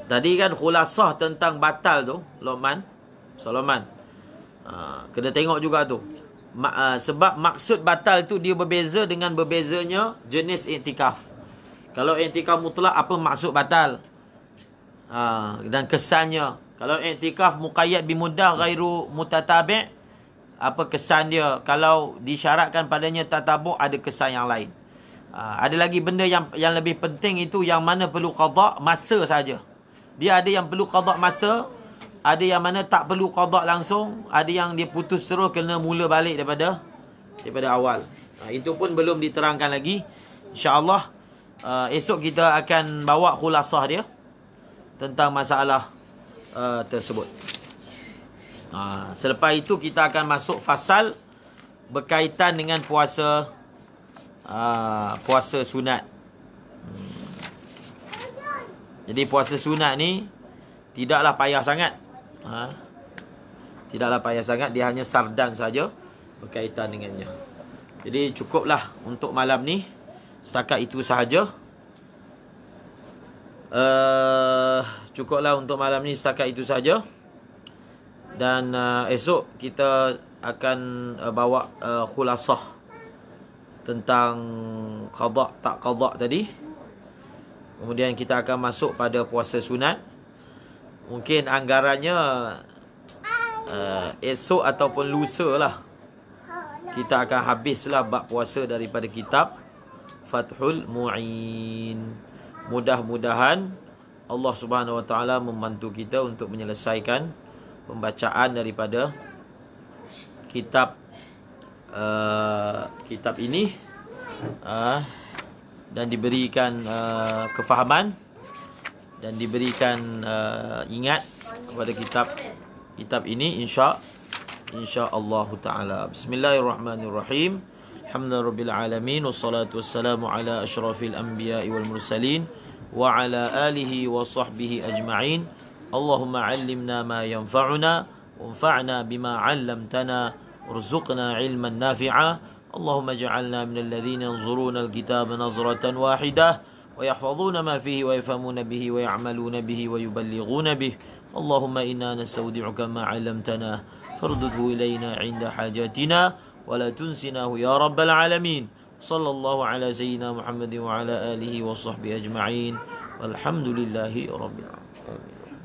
Tadi kan khulasah tentang batal tu, Solomon. Kena tengok juga tu. Sebab maksud batal tu dia berbeza dengan berbezanya jenis iktikaf. Kalau iktikaf mutlak, apa maksud batal? Dan kesannya. Kalau iktikaf muqayyad bimuddah ghairu mutatabi', apa kesan dia? Kalau disyaratkan padanya tatabu', ada kesan yang lain. Ada lagi benda yang lebih penting, itu yang mana perlu qada masa saja. Dia ada yang perlu qada masa, ada yang mana tak perlu qada langsung, ada yang dia putus terus kena mula balik daripada awal. Itu pun belum diterangkan lagi. InsyaAllah esok kita akan bawa khulasah dia tentang masalah tersebut. Selepas itu kita akan masuk fasal berkaitan dengan puasa sunat. Jadi puasa sunat ni tidaklah payah sangat. Tidaklah payah sangat, dia hanya sardan saja berkaitan dengannya. Jadi cukuplah untuk malam ni. Setakat itu sahaja. Cukuplah untuk malam ni, setakat itu saja. Dan esok kita akan bawa khulasah tentang qada tak qada tadi. Kemudian kita akan masuk pada puasa sunat. Mungkin anggarannya esok ataupun lusa lah kita akan habislah bab puasa daripada kitab Fathul Mu'in. Mudah-mudahan Allah Subhanahu Wa Taala membantu kita untuk menyelesaikan pembacaan daripada kitab ini, dan diberikan kefahaman dan diberikan ingat kepada kitab ini insya-Allah taala. Bismillahirrahmanirrahim. Alhamdulillahirabbil alamin, wassalatu wassalamu ala asyrafil anbiya'i wal mursalin wa ala alihi wa sahbihi ajma'in. Allahumma 'allimna ma yanfa'una wanfa'na bima 'allamtana warzuqna 'ilman nafi'a. اللهم اجعلنا من الذين ينظرون الكتاب نظرة واحدة ويحفظون ما فيه ويفهمون به ويعملون به ويبلغون به. اللهم إنا نستودعك ما علمتنا فارده إلينا عند حاجاتنا ولا تنسناه يا رب العالمين. صلى الله على سيدنا محمد وعلى آله وصحبه أجمعين والحمد لله رب العالمين.